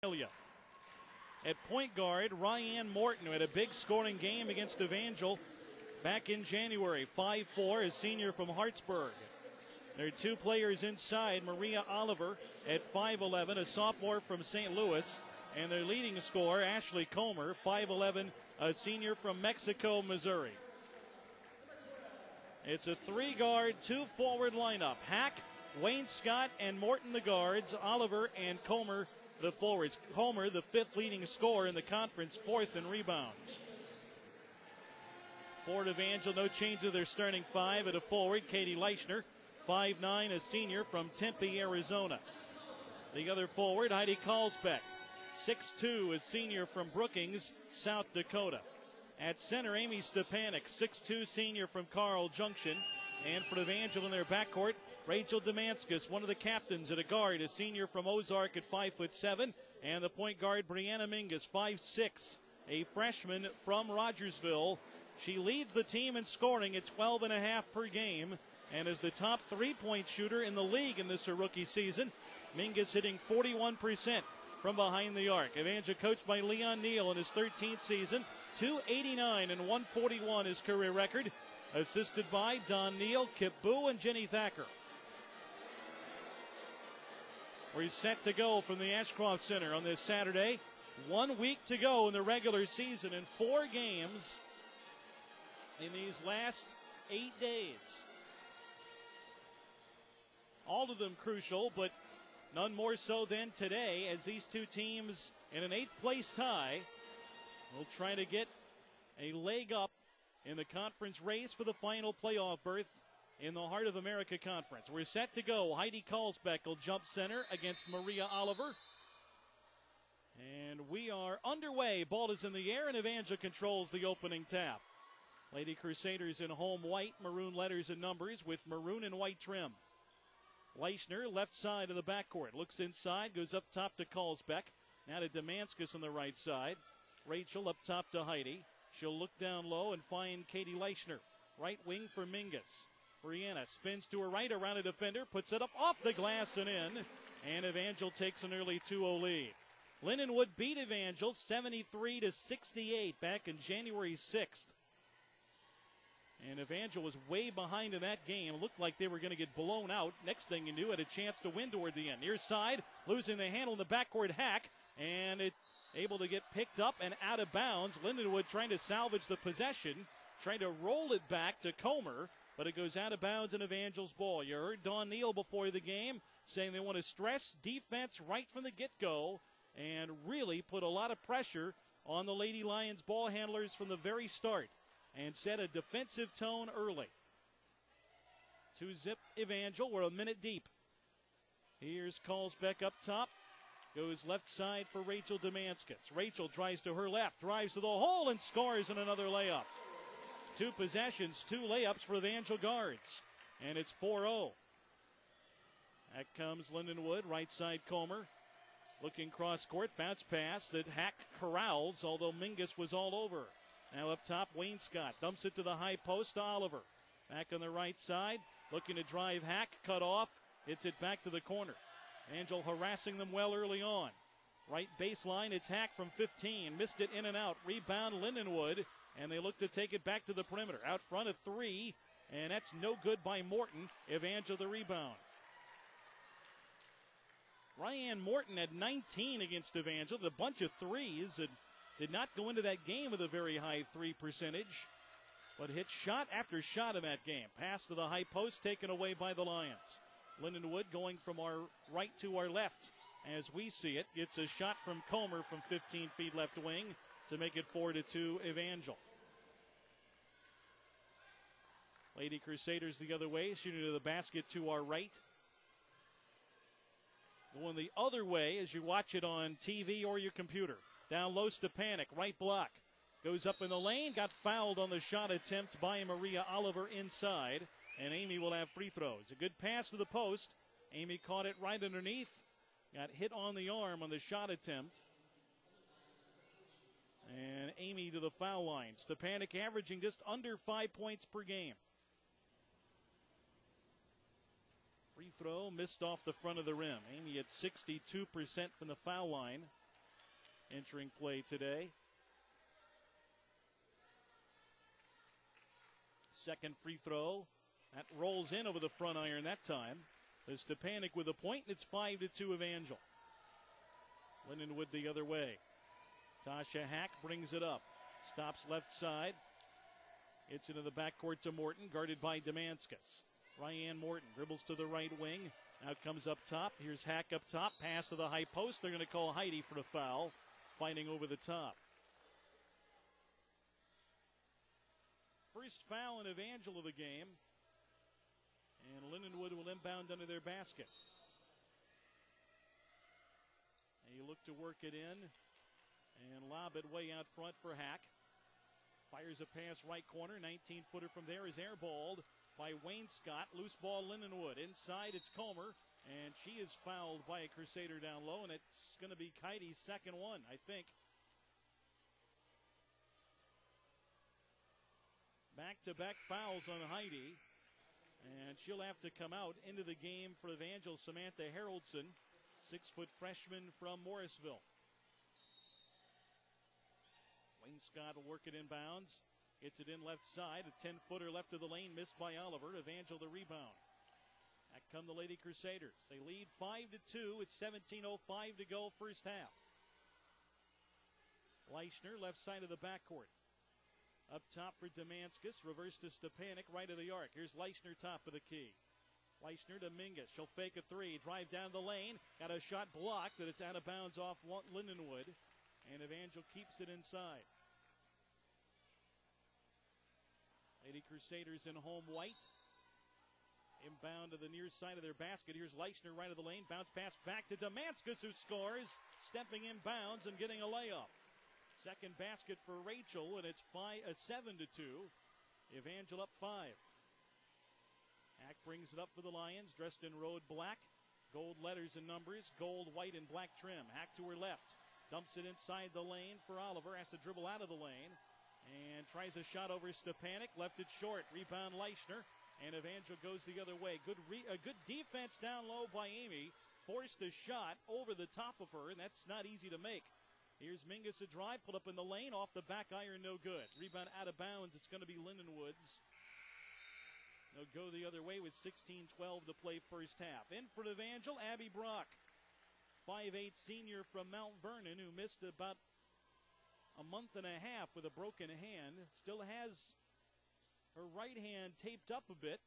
At point guard, Ryan Morton, who had a big scoring game against Evangel back in January. 5'4", a senior from Hartsburg. There are two players inside, Maria Oliver at 5'11", a sophomore from St. Louis. And their leading scorer, Ashley Comer, 5'11", a senior from Mexico, Missouri. It's a three-guard, two-forward lineup. Hack, Wayne Scott, and Morton the guards. Oliver and Comer the forwards. Comer, the fifth leading scorer in the conference, fourth in rebounds. For Evangel, no change of their starting five. At a forward, Katie Leichner, 5'9", a senior from Tempe, Arizona. The other forward, Heidi Karlsbeck, 6'2", a senior from Brookings, South Dakota. At center, Amy Stepanek, 6'2", senior from Carl Junction. And for Evangel in their backcourt, Rachel Demanskas, one of the captains at a guard, a senior from Ozark at 5'7", and the point guard, Brianna Mingus, 5'6", a freshman from Rogersville. She leads the team in scoring at 12.5 per game and is the top three-point shooter in the league in this rookie season. Mingus hitting 41% from behind the arc. Evangel coached by Leon Neal in his 13th season. 289 and 141 his career record. Assisted by Don Neal, Kip Boo, and Jenny Thacker. We're set to go from the Ashcroft Center on this Saturday. 1 week to go in the regular season and 4 games in these last 8 days. All of them crucial, but none more so than today, as these two teams in an 8th place tie will try to get a leg up in the conference race for the final playoff berth in the Heart of America Conference. We're set to go. Heidi Karlsbeck will jump center against Maria Oliver. And we are underway. Ball is in the air, and Evangel controls the opening tap. Lady Crusaders in home white, maroon letters and numbers with maroon and white trim. Leichner, left side of the backcourt. Looks inside, goes up top to Karlsbeck. Now to Demanskas on the right side. Rachel up top to Heidi. She'll look down low and find Katie Leichner. Right wing for Mingus. Brianna spins to her right around a defender, puts it up off the glass and in. And Evangel takes an early 2-0 lead. Lindenwood beat Evangel 73-68 back in January 6th. And Evangel was way behind in that game. Looked like they were going to get blown out. Next thing you knew, had a chance to win toward the end. Near side, losing the handle in the backcourt. Hack, and it able to get picked up and out of bounds. Lindenwood trying to salvage the possession, trying to roll it back to Comer, but it goes out of bounds in Evangel's ball. You heard Don Neal before the game saying they want to stress defense right from the get-go and really put a lot of pressure on the Lady Lions ball handlers from the very start and set a defensive tone early. 2-zip Evangel. We're a minute deep. Here's Karlsbeck up top. Goes left side for Rachel Demanskas. Rachel tries to her left, drives to the hole, and scores in another layup. 2 possessions, 2 layups for Evangel guards. And it's 4-0. Back comes Lindenwood, right side Comer. Looking cross court, bounce pass that Hack corrals, although Mingus was all over. Now up top, Wayne Scott dumps it to the high post to Oliver. Back on the right side, looking to drive Hack, cut off, hits it back to the corner. Evangel harassing them well early on. Right baseline, it's Hack from 15. Missed it in and out. Rebound Lindenwood, and they look to take it back to the perimeter. Out front of 3, and that's no good by Morton. Evangel the rebound. Ryan Morton had 19 against Evangel, a bunch of threes, and did not go into that game with a very high 3 percentage, but hit shot after shot in that game. Pass to the high post, taken away by the Lions. Lindenwood going from our right to our left as we see it. Gets a shot from Comer from 15 feet left wing to make it 4-2 Evangel. Lady Crusaders the other way, shooting to the basket to our right. Going the other way as you watch it on TV or your computer. Down low, Stepanek, right block. Goes up in the lane, got fouled on the shot attempt by Maria Oliver inside, and Amy will have free throws. A good pass to the post. Amy caught it right underneath. Got hit on the arm on the shot attempt. And Amy to the foul line. Stepanek averaging just under 5 points per game. Free throw missed off the front of the rim. Amy at 62% from the foul line. entering play today. Second free throw. That rolls in over the front iron that time. The Stepanek with a point, and it's 5-2 Evangel. Lindenwood the other way. Tasha Hack brings it up. Stops left side. It's into the backcourt to Morton, guarded by Demanskas. Ryan Morton dribbles to the right wing. Now comes up top. Here's Hack up top. Pass to the high post. They're going to call Heidi for the foul. Fighting over the top. First foul in Evangel of the game. And Lindenwood will inbound under their basket. And you look to work it in. And lob it way out front for Hack. Fires a pass right corner. 19-footer from there is airballed by Wayne Scott. Loose ball Lindenwood. Inside it's Comer. And she is fouled by a Crusader down low. And it's going to be Kitey's second one, I think. Back-to-back fouls on Heidi. And she'll have to come out into the game for Evangel. Samantha Haroldson, 6-foot freshman from Morrisville. Wayne Scott will work it inbounds. Gets it in left side. A 10-footer left of the lane, missed by Oliver. Evangel the rebound. Back come the Lady Crusaders. They lead 5-2. It's 17:05 to go first half. Leichner, left side of the backcourt. Up top for Demanskas. Reverse to Stepanek, right of the arc. Here's Leichner, top of the key. Leichner to Mingus. She'll fake a three. Drive down the lane. Got a shot blocked, but it's out of bounds off Lindenwood. And Evangel keeps it inside. Lady Crusaders in home white. Inbound to the near side of their basket. Here's Leichner, right of the lane. Bounce pass back to Demanskas, who scores. Stepping in bounds and getting a layup. Second basket for Rachel, and it's 7-2. Evangel up 5. Hack brings it up for the Lions, dressed in road black. Gold letters and numbers, gold, white, and black trim. Hack to her left. Dumps it inside the lane for Oliver. Has to dribble out of the lane. And tries a shot over Stepanek. Left it short. Rebound Leichner. And Evangel goes the other way. Good defense down low by Amy. Forced a shot over the top of her, and that's not easy to make. Here's Mingus a drive. Put up in the lane. Off the back iron, no good. Rebound out of bounds. It's going to be Lindenwood's. They'll go the other way with 16-12 to play first half. In for Evangel, Abby Brock. 5'8" senior from Mount Vernon, who missed about a month and a half with a broken hand. Still has her right hand taped up a bit.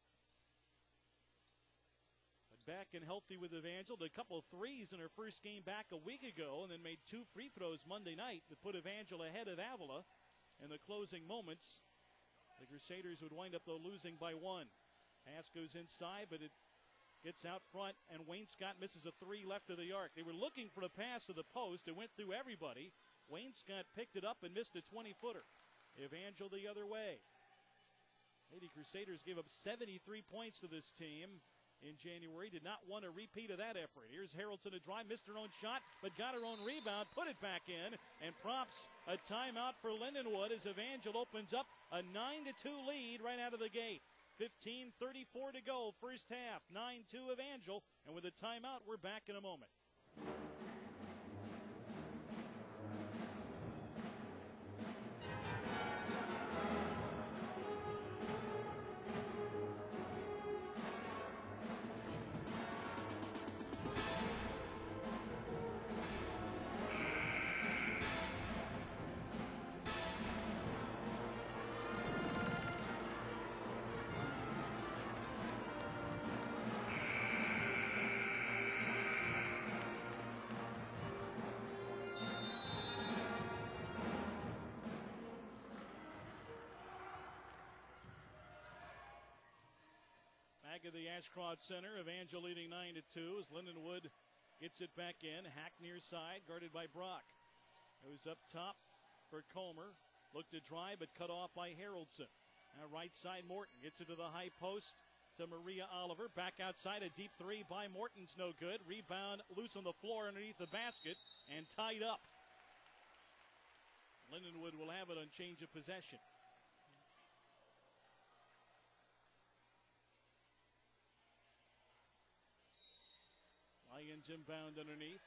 But back and healthy with Evangel. Did a couple of threes in her first game back a week ago, and then made 2 free throws Monday night to put Evangel ahead of Avila in the closing moments. The Crusaders would wind up, though, losing by 1. Pass goes inside, but it gets out front, and Wayne Scott misses a 3 left of the arc. They were looking for the pass to the post. It went through everybody. Wayne Scott picked it up and missed a 20-footer. Evangel the other way. Lady Crusaders gave up 73 points to this team in January. Did not want a repeat of that effort. Here's Haroldson to drive, missed her own shot, but got her own rebound, put it back in, and prompts a timeout for Lindenwood as Evangel opens up a 9-2 lead right out of the gate. 15:34 to go, first half, 9-2 Evangel, and with a timeout, we're back in a moment. Of the Ashcroft Center, Evangel leading 9-2 as Lindenwood gets it back in. Hack near side, guarded by Brock. Goes up top for Comer. Looked to drive, but cut off by Haroldson. Now right side, Morton gets it to the high post to Maria Oliver. Back outside, a deep 3 by Morton's no good. Rebound loose on the floor underneath the basket and tied up. Lindenwood will have it on change of possession. Lions inbound underneath.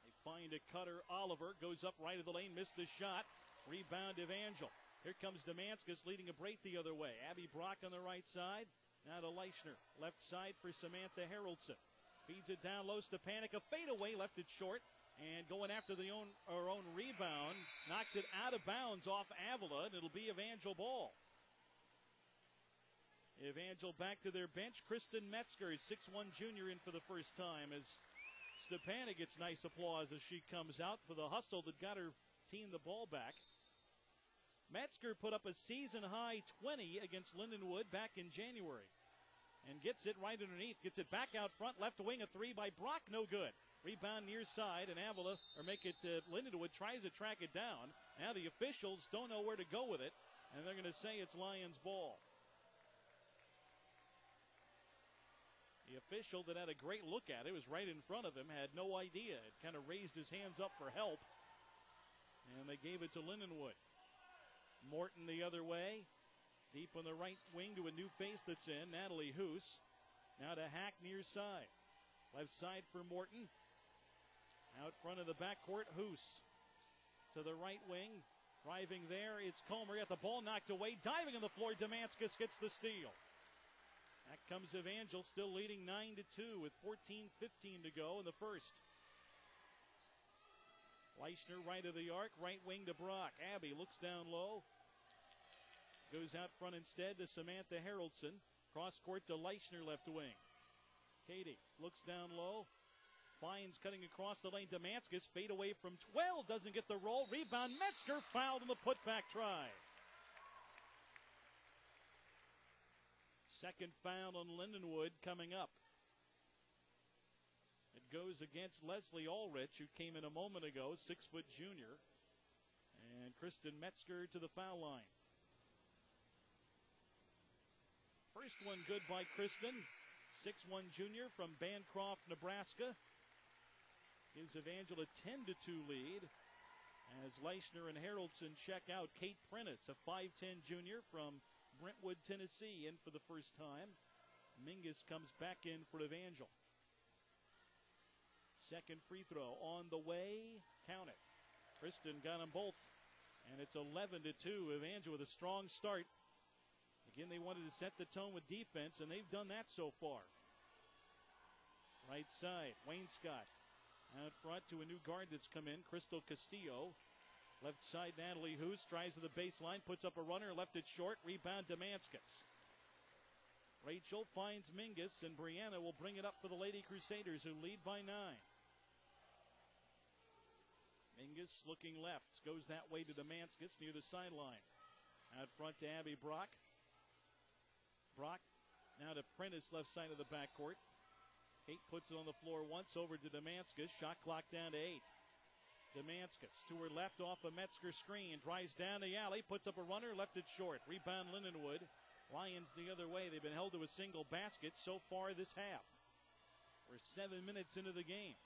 They find Trying to cutter Oliver. Goes up right of the lane. Missed the shot. Rebound Evangel. Here comes Damascus leading a break the other way. Abby Brock on the right side. Now to Leichner. Left side for Samantha Haraldson. Feeds it down low. Stepanek. A fadeaway. Left it short. And going after her own rebound. Knocks it out of bounds off Avila. And it'll be Evangel ball. Evangel back to their bench. Kristen Metzger is 6'1" junior in for the first time as Stepanek gets nice applause as she comes out for the hustle that got her team the ball back. Metzger put up a season-high 20 against Lindenwood back in January and gets it right underneath. Gets it back out front. Left wing, a three by Brock. No good. Rebound near side, and Avila, or make it Lindenwood, tries to track it down. Now the officials don't know where to go with it, and they're going to say it's Lions ball. The official that had a great look at it, was right in front of him, had no idea. It kind of raised his hands up for help, and they gave it to Lindenwood. Morton the other way, deep on the right wing to a new face that's in, Natalie Hoos. Now to Hack near side. Left side for Morton. Out front of the backcourt, Hoos. To the right wing, driving there, it's Comer. Got the ball knocked away, diving on the floor, Damascus gets the steal. Back comes Evangel, still leading 9-2 with 14:15 to go in the first. Leichner right of the arc, right wing to Brock. Abby looks down low. Goes out front instead to Samantha Haraldson. Cross court to Leichner left wing. Katie looks down low. Finds cutting across the lane. Damascus fade away from 12. Doesn't get the roll. Rebound Metzger fouled in the putback try. Second foul on Lindenwood coming up. It goes against Leslie Ulrich, who came in a moment ago, 6-foot junior. And Kristen Metzger to the foul line. First one good by Kristen. 6'1" junior from Bancroft, Nebraska. Gives Evangel a 10-2 lead. As Leichner and Haraldson check out. Kate Prentice, a 5'10" junior from Brentwood, Tennessee, in for the first time. Mingus comes back in for Evangel. Second free throw on the way. Count it. Kristen got them both. And it's 11-2. Evangel with a strong start. Again, they wanted to set the tone with defense, and they've done that so far. Right side, Wayne Scott. Out front to a new guard that's come in, Crystal Castillo. Left side, Natalie Hoos tries to the baseline, puts up a runner, left it short, rebound Damascus. Rachel finds Mingus, and Brianna will bring it up for the Lady Crusaders, who lead by 9. Mingus looking left, goes that way to Damascus near the sideline. Out front to Abby Brock. Brock now to Prentice, left side of the backcourt. Kate puts it on the floor once, over to Damascus. Shot clock down to 8. Damascus to her left off a Metzger screen. Drives down the alley, puts up a runner, left it short. Rebound Lindenwood. Lions the other way. They've been held to a single basket so far this half. We're 7 minutes into the game.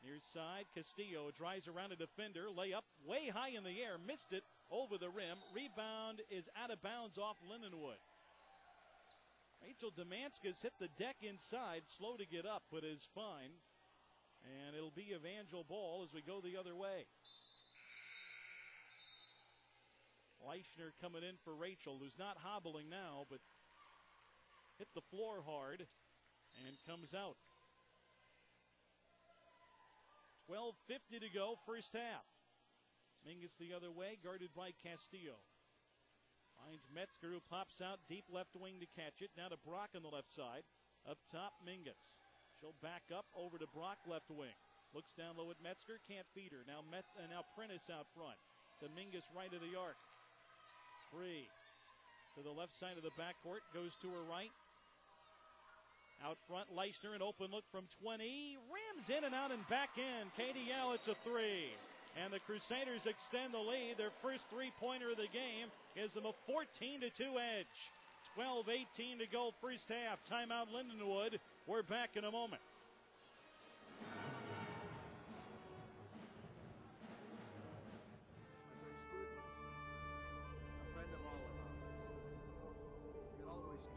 Near side, Castillo drives around a defender. Layup way high in the air. Missed it over the rim. Rebound is out of bounds off Lindenwood. Rachel Damascus hit the deck inside. Slow to get up, but is fine. And it'll be Evangel ball as we go the other way. Leichner coming in for Rachel, who's not hobbling now, but hit the floor hard and comes out. 12:50 to go, first half. Mingus the other way, guarded by Castillo. Finds Metzger, who pops out deep left wing to catch it. Now to Brock on the left side. Up top, Mingus. She'll back up over to Brock, left wing. Looks down low at Metzger, can't feed her. Now Prentice out front. To Mingus, right of the arc. 3. To the left side of the backcourt, goes to her right. Out front, Leichner, an open look from 20. Rims in and out and back in. Katie Yell, it's a 3. And the Crusaders extend the lead. Their first three-pointer of the game gives them a 14-2 edge. 12:18 to go, first half. Timeout, Lindenwood. We're back in a moment.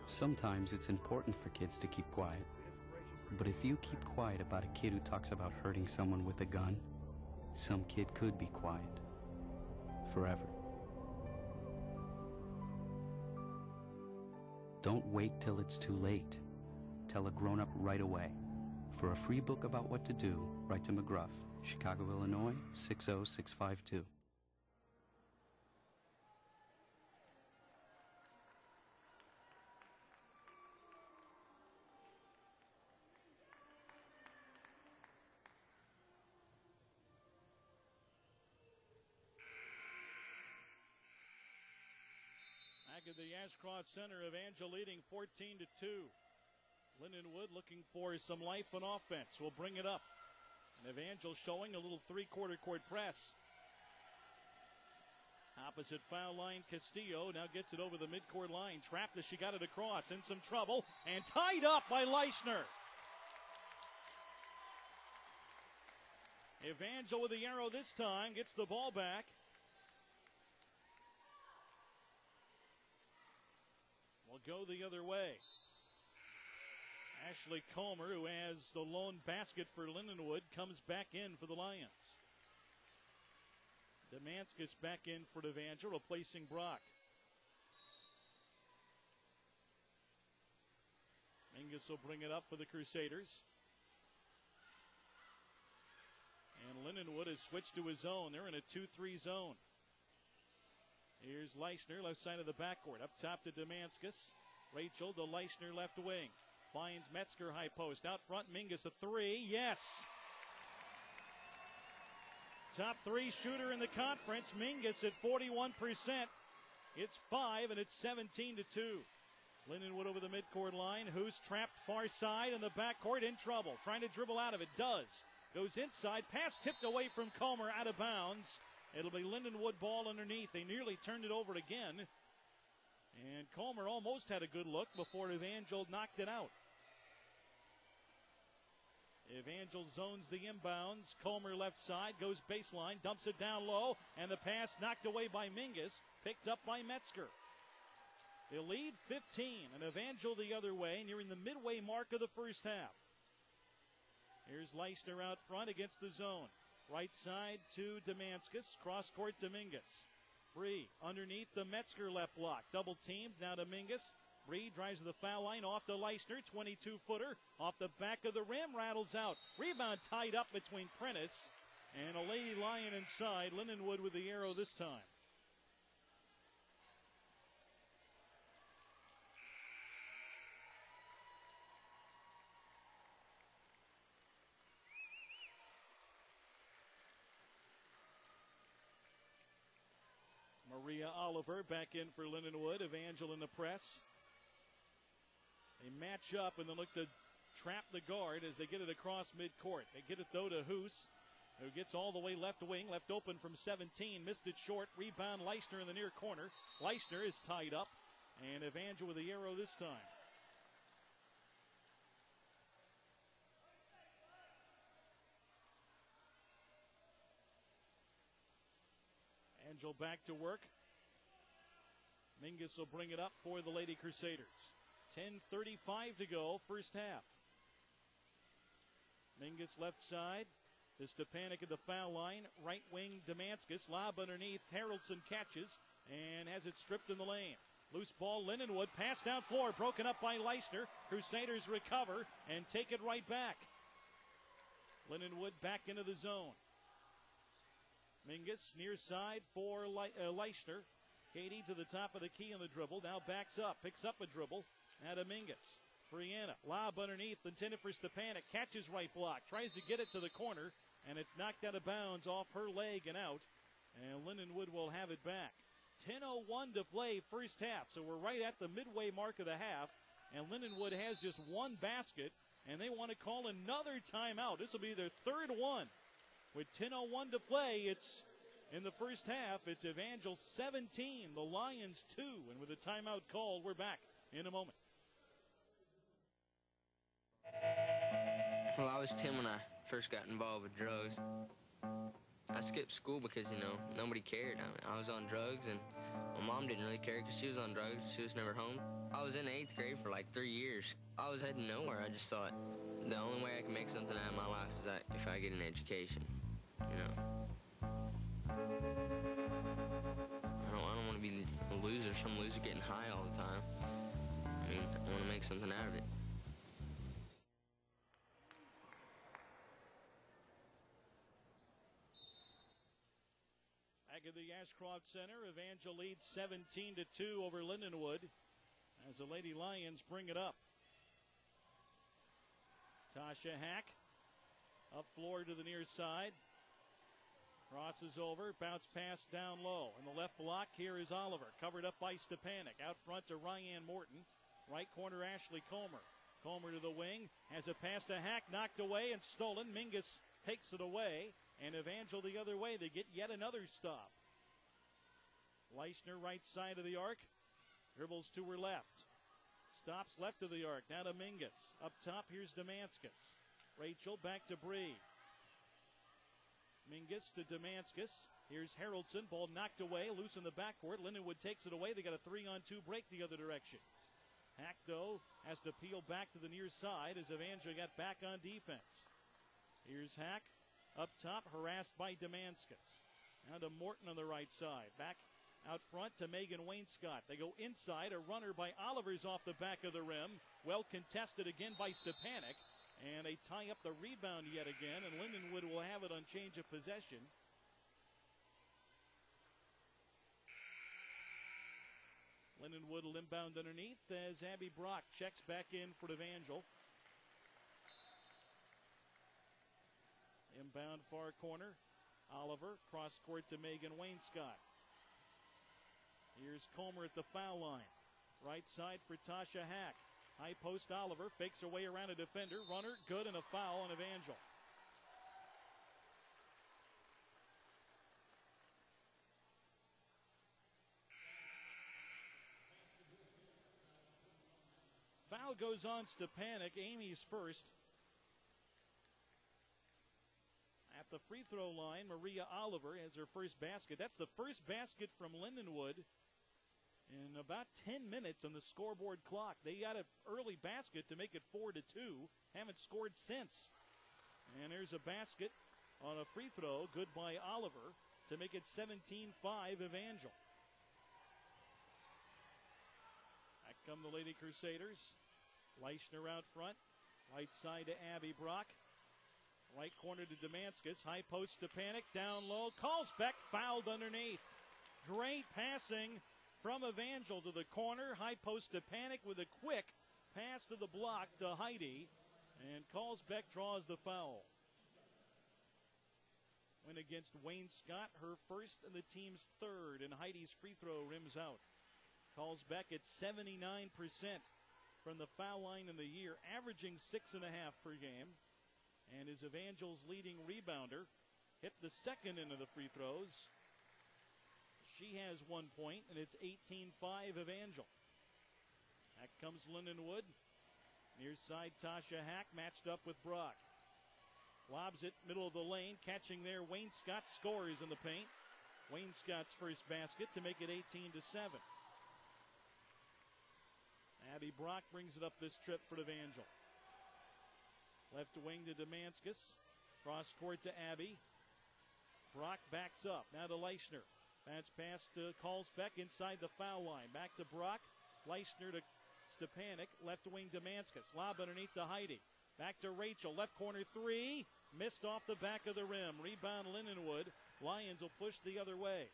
Sometimes it's important for kids to keep quiet. But if you keep quiet about a kid who talks about hurting someone with a gun, some kid could be quiet. Forever. Don't wait till it's too late. Tell a grown-up right away. For a free book about what to do, write to McGruff, Chicago, Illinois, 60652. Back at the Ashcroft Center, Evangel leading 14-2. Lindenwood looking for some life and offense. Will bring it up. And Evangel showing a little three-quarter court press. Opposite foul line, Castillo now gets it over the midcourt line. Trapped as she got it across. In some trouble. And tied up by Leishner. Evangel with the arrow this time. Gets the ball back. Will go the other way. Ashley Comer, who has the lone basket for Lindenwood, comes back in for the Lions. Demanskus back in for Evangel, replacing Brock. Mingus will bring it up for the Crusaders. And Lindenwood has switched to his zone. They're in a 2-3 zone. Here's Leishner, left side of the backcourt. Up top to Demanskus. Rachel to Leishner, left wing. Finds Metzger, high post. Out front, Mingus, a three. Yes! Top three shooter in the conference. Mingus at 41%. It's 5, and it's 17-2. Lindenwood over the midcourt line. Who's trapped far side in the backcourt, in trouble. Trying to dribble out of it. Does. Goes inside. Pass tipped away from Comer, out of bounds. It'll be Lindenwood ball underneath. They nearly turned it over again. And Comer almost had a good look before Evangel knocked it out. Evangel zones the inbounds. Comer left side, goes baseline, dumps it down low, and the pass knocked away by Mingus, picked up by Metzger. They lead 15, and Evangel the other way, nearing the midway mark of the first half. Here's Leishner out front against the zone. Right side to Demanskus, cross court to Mingus. Bree underneath the Metzger left block. Double teamed now to Mingus. Bree drives to the foul line, off to Leishner, 22-footer. Off the back of the rim, rattles out. Rebound tied up between Prentice and a Lady Lion inside. Lindenwood with the arrow this time. Maria Oliver back in for Lindenwood. Evangel in the press. They match up and then look to trap the guard as they get it across midcourt. They get it, though, to Hoos, who gets all the way left wing, left open from 17. Missed it short. Rebound, Leishner in the near corner. Leishner is tied up, and Evangel with the arrow this time. Evangel back to work. Mingus will bring it up for the Lady Crusaders. 10:35 to go, first half. Mingus left side. To Stepanik at the foul line. Right wing, Demanskus. Lob underneath. Haraldson catches and has it stripped in the lane. Loose ball, Lindenwood. Pass down floor. Broken up by Leishner. Crusaders recover and take it right back. Lindenwood back into the zone. Mingus near side for Leishner. Katie to the top of the key on the dribble. Now backs up. Picks up a dribble. Now to Mingus. Brianna. Lob underneath. Intended for Stepanik. Catches right block. Tries to get it to the corner. And it's knocked out of bounds off her leg and out. And Lindenwood will have it back. 10:01 to play first half. So we're right at the midway mark of the half. And Lindenwood has just one basket. And they want to call another timeout. This will be their third one. With 10:01 to play, it's in the first half. It's Evangel 17, the Lions 2. And with a timeout called, we're back in a moment. Well, I was 10 when I first got involved with drugs. I skipped school because, nobody cared. I was on drugs, and my mom didn't really care because she was on drugs. She was never home. I was in 8th grade for like 3 years. I was heading nowhere. I just thought, the only way I can make something out of my life is that if I get an education, you know. I don't want to be a loser, some loser getting high all the time. I mean, I want to make something out of it. Back at the Ashcroft Center, Evangel leads 17-2 over Lindenwood as the Lady Lions bring it up. Tasha Hack up floor to the near side. Crosses over, bounce pass down low. In the left block, here is Oliver, covered up by Stepanek. Out front to Ryan Morton. Right corner, Ashley Comer. Comer to the wing, has a pass to Hack, knocked away and stolen. Mingus takes it away, and Evangel the other way. They get yet another stop. Leishner, right side of the arc, dribbles to her left. Stops left of the arc, now to Mingus. Up top, here's Demanskas. Rachel back to Bree. Mingus to Demanskas. Here's Haroldson, ball knocked away, loose in the backcourt. Lindenwood takes it away. They got a 3-on-2 break the other direction. Hack, though, has to peel back to the near side as Evangel got back on defense. Here's Hack, up top, harassed by Demanskas. Now to Morton on the right side. Back out front to Megan Wainscott. They go inside. A runner by Oliver's off the back of the rim. Well contested again by Stepanek. And they tie up the rebound yet again. And Lindenwood will have it on change of possession. Lindenwood will inbound underneath as Abby Brock checks back in for Evangel. Inbound far corner. Oliver, cross court to Megan Wainscott. Here's Comer at the foul line. Right side for Tasha Hack. High post Oliver, fakes her way around a defender. Runner, good, and a foul on Evangel. Foul goes on Stepanek. Amy's first. At the free throw line, Maria Oliver has her first basket. That's the first basket from Lindenwood in about 10 minutes on the scoreboard clock. They got an early basket to make it 4-2. Haven't scored since. And there's a basket on a free throw. Good by Oliver to make it 17-5 Evangel. Back come the Lady Crusaders. Leishner out front. Right side to Abby Brock. Right corner to Demanskas. High post to Panic. Down low. Calls back. Fouled underneath. Great passing from Evangel to the corner. High post to Panic with a quick pass to the block to Heidi. And Carlsbeck draws the foul. Win against Wainscott, her first and the team's third. And Heidi's free throw rims out. Carlsbeck at 79% from the foul line in the year, averaging 6.5 per game. And is Evangel's leading rebounder. Hit the second into the free throws. She has 1 point, and it's 18-5 Evangel. Back comes Lindenwood. Near side, Tasha Hack matched up with Brock. Lobs it middle of the lane, catching there. Wainscott scores in the paint. Wainscott's first basket to make it 18-7. Abby Brock brings it up this trip for Evangel. Left wing to Demanskas. Cross court to Abby. Brock backs up. Now to Leishner. That's pass to Carlsbeck inside the foul line. Back to Brock. Leishner to Stepanek. Left wing Demanskas. Lob underneath to Heidi. Back to Rachel. Left corner three. Missed off the back of the rim. Rebound Lindenwood. Lions will push the other way.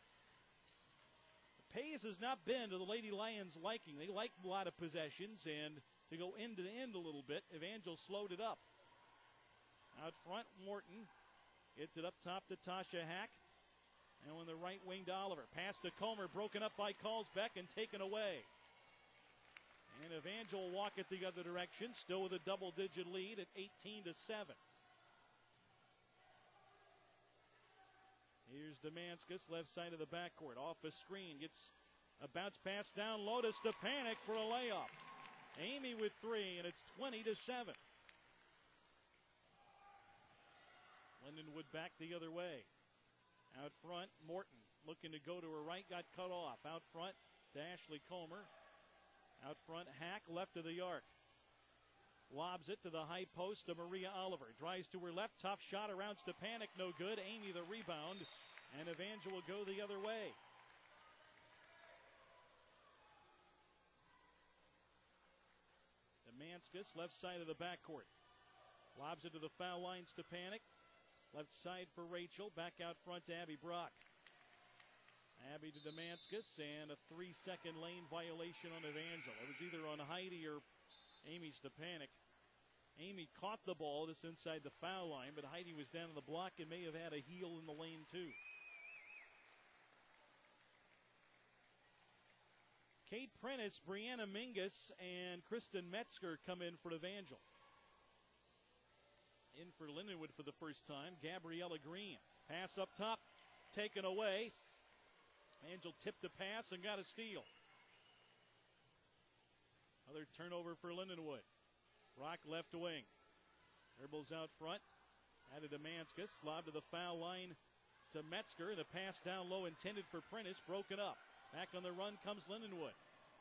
The pace has not been to the Lady Lions' liking. They like a lot of possessions, and to go end to end a little bit, Evangel slowed it up. Out front, Morton gets it up top to Tasha Hack. And on the right wing to Oliver. Pass to Comer, broken up by Carlsbeck and taken away. And Evangel will walk it the other direction, still with a double-digit lead at 18-7. Here's Demanskas, left side of the backcourt. Off a screen, gets a bounce pass down low to Stepanek for a layup. Amy with three, and it's 20-7. Lindenwood back the other way. Out front, Morton looking to go to her right, got cut off. Out front to Ashley Comer. Out front, Hack left of the arc. Lobs it to the high post to Maria Oliver. Drives to her left. Tough shot around Stepanik. No good. Amy the rebound. And Evangel will go the other way. Demanskas, left side of the backcourt. Lobs it to the foul line. Stepanik. Left side for Rachel. Back out front to Abby Brock. Abby to Demanskas, and a 3-second lane violation on Evangel. It was either on Heidi or Amy Stepanik. Amy caught the ball just inside the foul line, but Heidi was down on the block and may have had a heel in the lane too. Kate Prentice, Brianna Mingus, and Kristen Metzger come in for Evangel. In for Lindenwood for the first time, Gabriella Green. Pass up top, taken away. Evangel tipped the pass and got a steal. Another turnover for Lindenwood. Rock left wing. Dribbles out front. Added to Demanskas. Lob to the foul line to Metzger. The pass down low intended for Prentice. Broken up. Back on the run comes Lindenwood.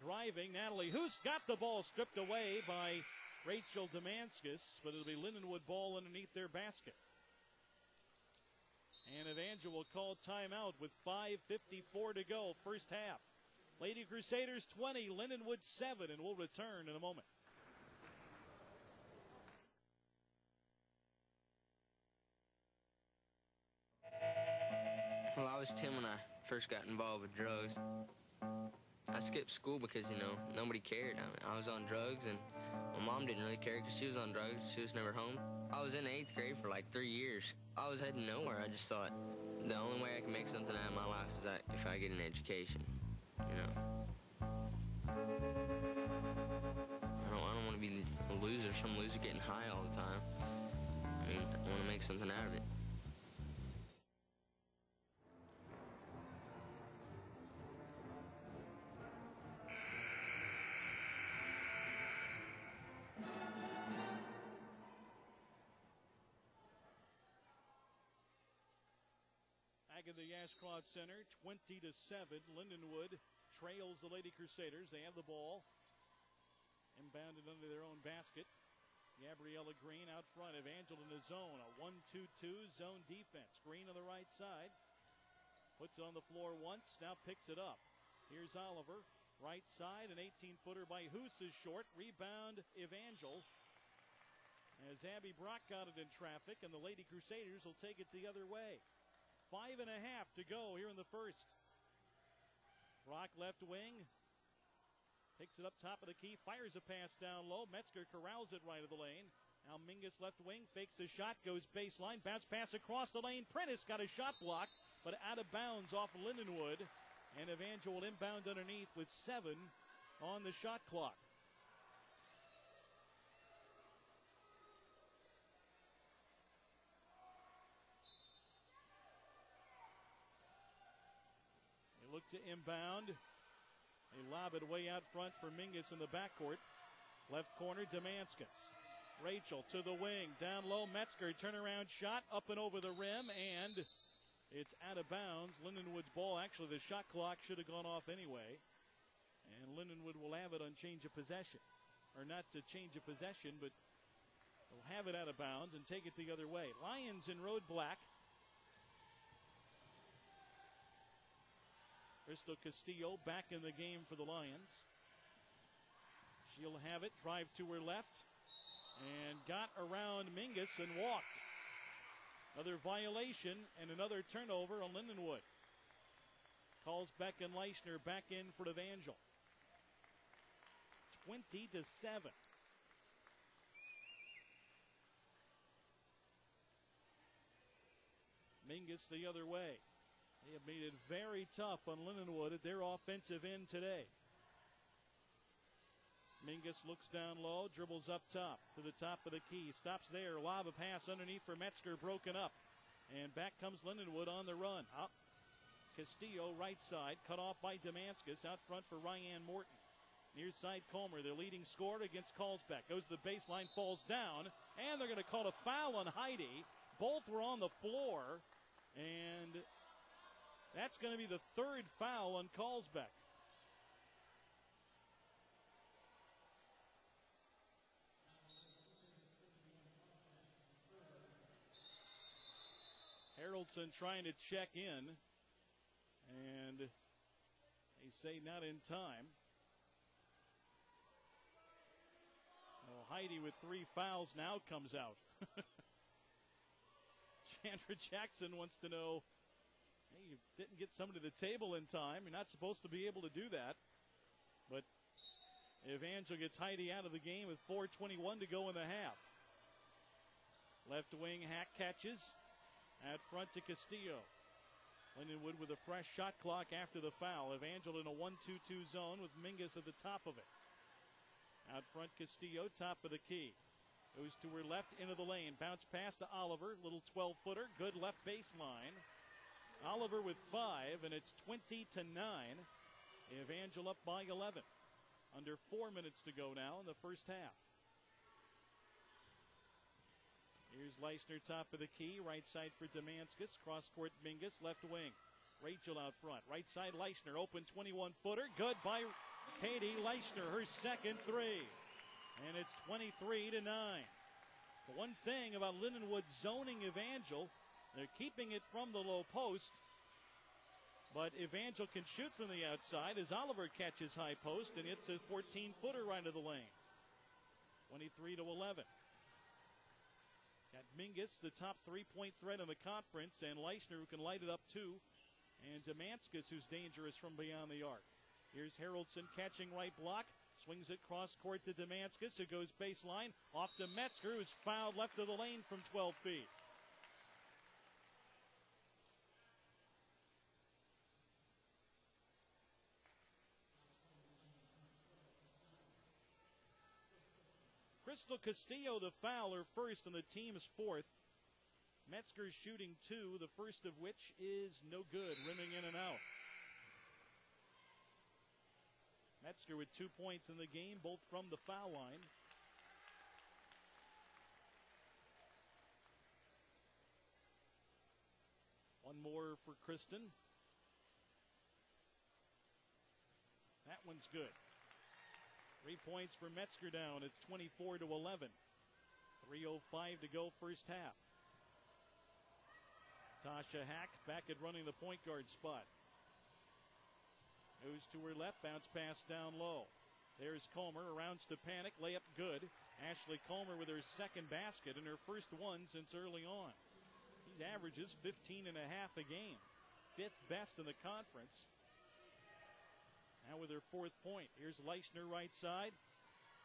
Driving, Natalie Hoos got the ball stripped away by Rachel Demanskas, but it'll be Lindenwood ball underneath their basket. And Evangel will call timeout with 5:54 to go, first half. Lady Crusaders 20, Lindenwood 7, and we'll return in a moment. Well, I was 10 when I first got involved with drugs. I skipped school because, nobody cared. I was on drugs, and my mom didn't really care because she was on drugs. She was never home. I was in 8th grade for like 3 years. I was heading nowhere. I just thought the only way I can make something out of my life is that if I get an education, I don't want to be a loser, some loser getting high all the time. I want to make something out of it. Back at the Ashcroft Center, 20-7. Lindenwood trails the Lady Crusaders. They have the ball. Inbounded under their own basket. Gabriella Green out front. Evangel in the zone. A 1-2-2 zone defense. Green on the right side. Puts it on the floor once. Now picks it up. Here's Oliver. Right side. An 18-footer by Hoos is short. Rebound Evangel. As Abby Brock got it in traffic, and the Lady Crusaders will take it the other way. 5.5 to go here in the first. Brock left wing. Picks it up top of the key. Fires a pass down low. Metzger corrals it right of the lane. Now Mingus left wing. Fakes the shot. Goes baseline. Bounce pass across the lane. Prentice got a shot blocked, but out of bounds off Lindenwood. And Evangel will inbound underneath with 7 on the shot clock. Look to inbound. They lob it way out front for Mingus in the backcourt. Left corner, Demanskas. Rachel to the wing. Down low, Metzger. Turnaround shot up and over the rim, and it's out of bounds. Lindenwood's ball. Actually, the shot clock should have gone off anyway. And Lindenwood will have it on change of possession. Or not to change of possession, but they'll have it out of bounds and take it the other way. Lions in road black. Crystal Castillo back in the game for the Lions. She'll have it, drive to her left, and got around Mingus and walked. Another violation and another turnover on Lindenwood. Calls Beck and Leishner back in for Evangel. 20-7. Mingus the other way. They have made it very tough on Lindenwood at their offensive end today. Mingus looks down low, dribbles up top to the top of the key. Stops there, lob a pass underneath for Metzger, broken up. And back comes Lindenwood on the run. Up. Castillo, right side, cut off by Demanskas. Out front for Ryan Morton. Near side Comer, their leading scorer against Carlsbad. Goes to the baseline, falls down. And they're going to call a foul on Heidi. Both were on the floor. And that's going to be the third foul on Carlsbad. Haroldson trying to check in, and they say not in time. Well, Heidi with 3 fouls now comes out. Chandra Jackson wants to know, hey, you didn't get somebody to the table in time. You're not supposed to be able to do that. But Evangel gets Heidi out of the game with 4:21 to go in the half. Left wing, Hack catches. Out front to Castillo. Lindenwood with a fresh shot clock after the foul. Evangel in a 1-2-2 zone with Mingus at the top of it. Out front, Castillo, top of the key. Goes to her left, into the lane. Bounce pass to Oliver. Little 12-footer. Good left baseline. Oliver with 5, and it's 20-9. Evangel up by 11. Under 4 minutes to go now in the first half. Here's Leisner, top of the key. Right side for Demanskas. Cross court, Mingus. Left wing. Rachel out front. Right side, Leisner. Open 21-footer. Good by Katie Leisner. Her second 3. And it's 23-9. The one thing about Lindenwood zoning Evangel, they're keeping it from the low post. But Evangel can shoot from the outside as Oliver catches high post, and it's a 14-footer right of the lane. 23-11. Got Mingus, the top 3-point threat in the conference, and Leisner, who can light it up too, and Demanskas, who's dangerous from beyond the arc. Here's Haroldson catching right block, swings it cross court to Demanskas, who goes baseline, off to Metzger, who's fouled left of the lane from 12 feet. Crystal Castillo, the fouler, first, and the team's 4th. Metzger's shooting 2, the first of which is no good, rimming in and out. Metzger with 2 points in the game, both from the foul line. One more for Kristen. That one's good. 3 points for Metzger down. It's 24-11. 3:05 to go first half. Tasha Hack back at running the point guard spot. Goes to her left, bounce pass down low. There's Comer, around Stepanik, layup good. Ashley Comer with her second basket and her first one since early on. He averages 15 and a half a game. 5th best in the conference. Now with her 4th point. Here's Leisner right side.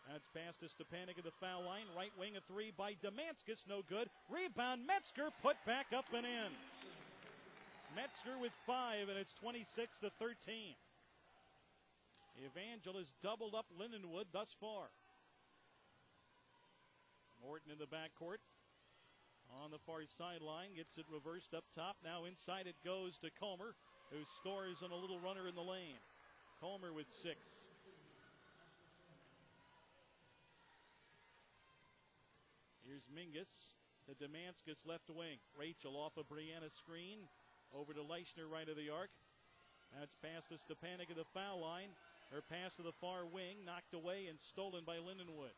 Bounce pass to Stepanik at the foul line. Right wing, a 3 by Demanskas, no good. Rebound, Metzger, put back up and in. Metzger with 5, and it's 26-13. Evangel has doubled up Lindenwood thus far. Morton in the backcourt. On the far sideline, gets it reversed up top. Now inside it goes to Comer, who scores on a little runner in the lane. Comer with 6. Here's Mingus, the Demanskas left wing. Rachel off a Brianna screen. Over to Leisner right of the arc. That's pass to Stepanik at the foul line. Her pass to the far wing, knocked away and stolen by Lindenwood.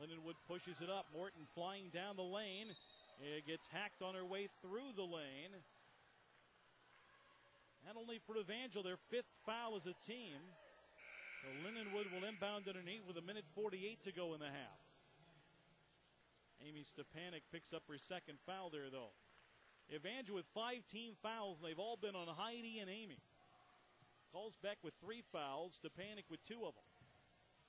Lindenwood pushes it up. Morton flying down the lane. It gets hacked on her way through the lane. Not only for Evangel, their 5th foul as a team. So Lindenwood will inbound underneath with 1:48 to go in the half. Amy Stepanik picks up her second foul there, though. Evangel with 5 team fouls, and they've all been on Heidi and Amy. Calls Beck with 3 fouls, Stepanik with 2 of them.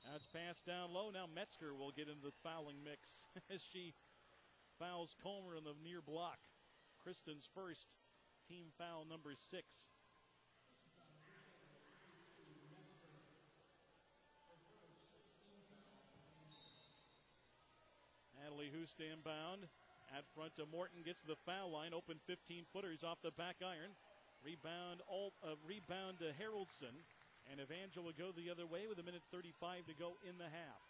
Now it's passed down low. Now Metzger will get into the fouling mix as she fouls Comer on the near block. Kristen's first, team foul number 6. Natalie Husta inbound. At front to Morton, gets to the foul line. Open 15-footers off the back iron. Rebound to Haroldson. And Evangel will go the other way with 1:35 to go in the half.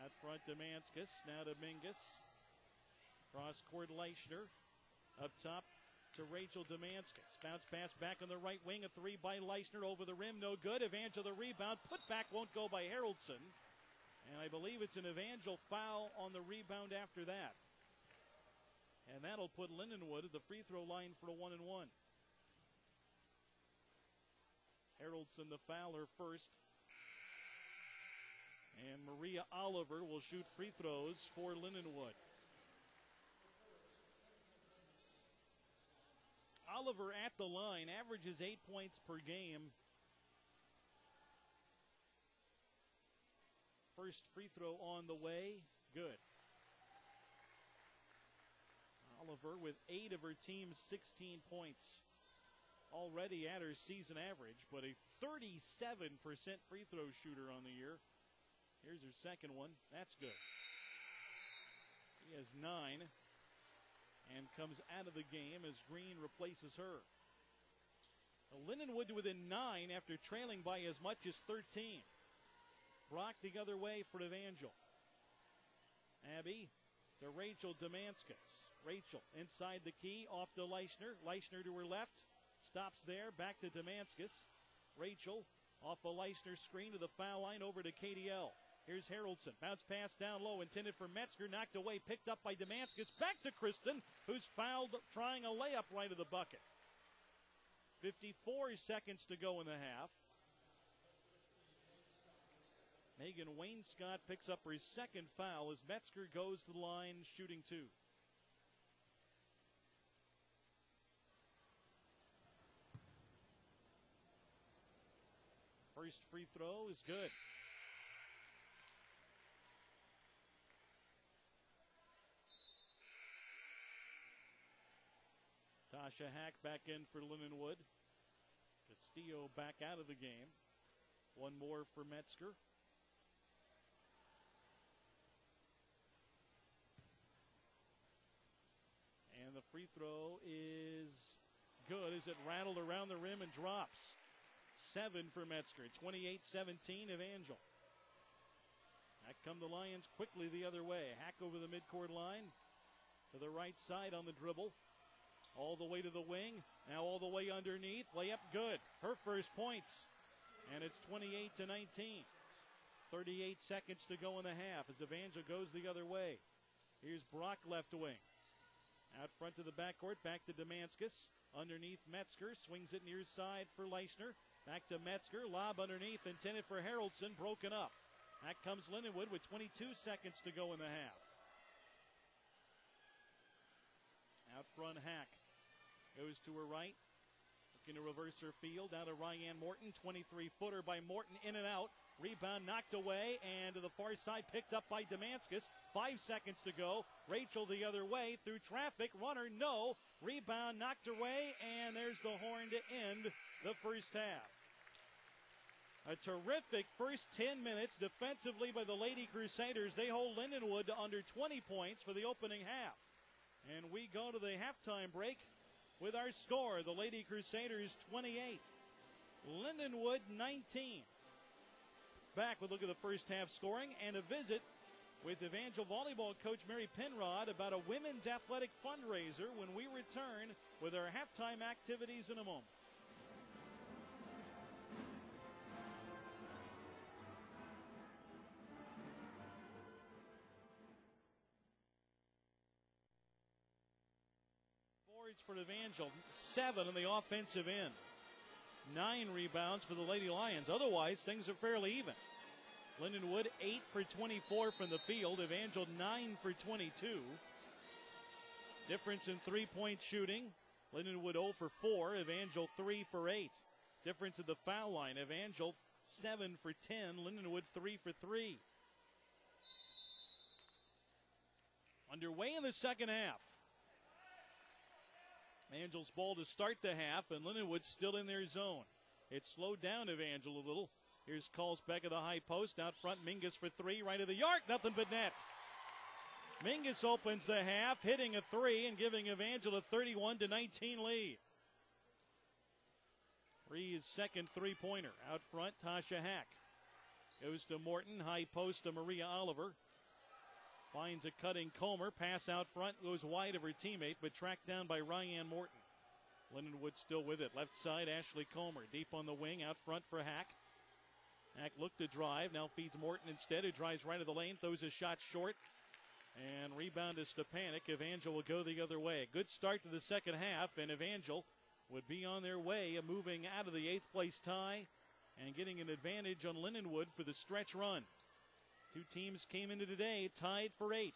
At front, Demanskas. Now to Mingus. Cross court, Leisner. Up top to Rachel Demanskas. Bounce pass back on the right wing. A 3 by Leisner over the rim. No good. Evangel the rebound. Put back won't go by Haroldson. And I believe it's an Evangel foul on the rebound after that. And that'll put Lindenwood at the free throw line for a 1-and-1. Haroldson, the fouler, first. And Maria Oliver will shoot free throws for Lindenwood. Oliver at the line, averages 8 points per game. First free throw on the way, good. Oliver with 8 of her team's 16 points already at her season average, but a 37% free throw shooter on the year. Here's her second one. That's good. She has 9 and comes out of the game as Green replaces her. Lindenwood within 9 after trailing by as much as 13. Brock the other way for Evangel. Abby to Rachel Demanskas. Rachel inside the key, off to Leichner. Leichner to her left, stops there, back to Demanskas. Rachel off a Leichner screen to the foul line, over to KDL. Here's Haroldson, bounce pass down low, intended for Metzger, knocked away, picked up by Demanskas. Back to Kristen, who's fouled trying a layup right of the bucket. 54 seconds to go in the half. Megan Wainscott picks up her second foul as Metzger goes to the line shooting 2. First free throw is good. Tasha Hack back in for Lindenwood. Castillo back out of the game. One more for Metzger. And the free throw is good as it rattled around the rim and drops. 7 for Metzger. 28-17 Evangel. Back come the Lions quickly the other way. Hack over the midcourt line to the right side on the dribble. All the way to the wing. Now all the way underneath. Layup good. Her first points. And it's 28-19. 38 seconds to go in the half as Evangel goes the other way. Here's Brock left wing. Out front to the backcourt. Back to Demanskas. Underneath Metzger. Swings it near side for Leichner. Back to Metzger. Lob underneath. Intended for Haroldson. Broken up. Back comes Lindenwood with 22 seconds to go in the half. Out front, Hack. Goes to her right. Looking to reverse her field. Down to Ryan Morton. 23-footer by Morton. In and out. Rebound knocked away. And to the far side. Picked up by Demanskas. 5 seconds to go. Rachel the other way. Through traffic. Runner, no. Rebound knocked away. And there's the horn to end the first half. A terrific first 10 minutes defensively by the Lady Crusaders. They hold Lindenwood to under 20 points for the opening half. And we go to the halftime break with our score. The Lady Crusaders 28, Lindenwood 19. Back with a look at the first half scoring and a visit with Evangel volleyball coach Mary Penrod about a women's athletic fundraiser when we return with our halftime activities in a moment. For Evangel, 7 on the offensive end. 9 rebounds for the Lady Lions. Otherwise, things are fairly even. Lindenwood, 8 for 24 from the field. Evangel, 9 for 22. Difference in three-point shooting. Lindenwood 0 for 4. Evangel, 3 for 8. Difference at the foul line. Evangel, 7 for 10. Lindenwood, 3 for 3. Underway in the second half. Evangel's ball to start the half, and Lindenwood still in their zone. It slowed down Evangel a little. Here's Kalsbeck at the high post. Out front, Mingus for 3, right of the arc. Nothing but net. Mingus opens the half, hitting a 3 and giving Evangel a 31-19 lead. His second three-pointer. Out front, Tasha Hack. Goes to Morton, high post to Maria Oliver. Finds a cutting Comer. Pass out front, goes wide of her teammate, but tracked down by Ryan Morton. Lindenwood still with it. Left side, Ashley Comer. Deep on the wing, out front for Hack. Hack looked to drive, now feeds Morton instead, who drives right of the lane, throws a shot short. And rebound to Stepanek. Evangel will go the other way. Good start to the second half, and Evangel would be on their way of moving out of the 8th place tie and getting an advantage on Lindenwood for the stretch run. Two teams came into today tied for 8th.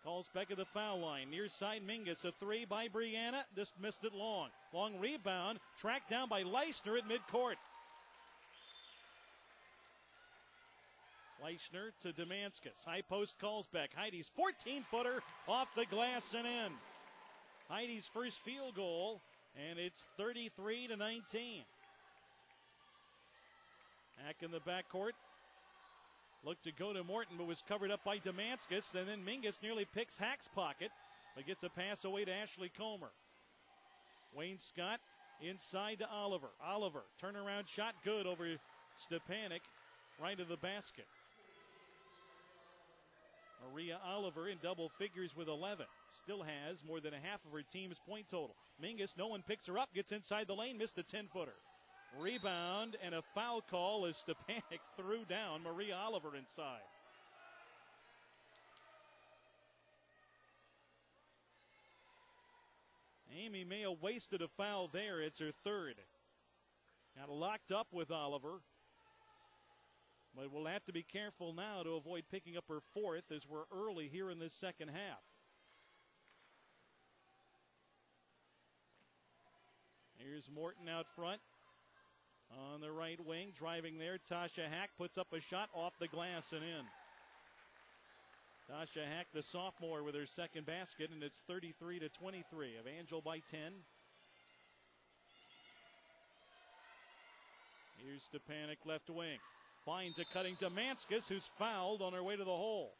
Calls back at the foul line. Near side Mingus, a three by Brianna. Just missed it long. Long rebound, tracked down by Leisner at midcourt. Leisner to Demanskas. High post calls back. Heidi's 14-footer off the glass and in. Heidi's first field goal, and it's 33-19. Back in the backcourt. Looked to go to Morton, but was covered up by Demanskas. And then Mingus nearly picks Hack's pocket, but gets a pass away to Ashley Comer. Wayne Scott inside to Oliver. Oliver, turnaround shot good over Stepanek, right of the basket. Maria Oliver in double figures with 11. Still has more than a half of her team's point total. Mingus, no one picks her up, gets inside the lane, missed a 10-footer. Rebound and a foul call as Stepanek threw down Maria Oliver inside. Amy Mayo wasted a foul there. It's her third. Got locked up with Oliver. But we'll have to be careful now to avoid picking up her fourth as we're early here in this second half. Here's Morton out front. On the right wing, driving there, Tasha Hack puts up a shot off the glass and in. Tasha Hack, the sophomore, with her second basket, and it's 33-23. Evangel by 10. Here's Stepanek left wing. Finds a cutting Demanskas, who's fouled on her way to the hole.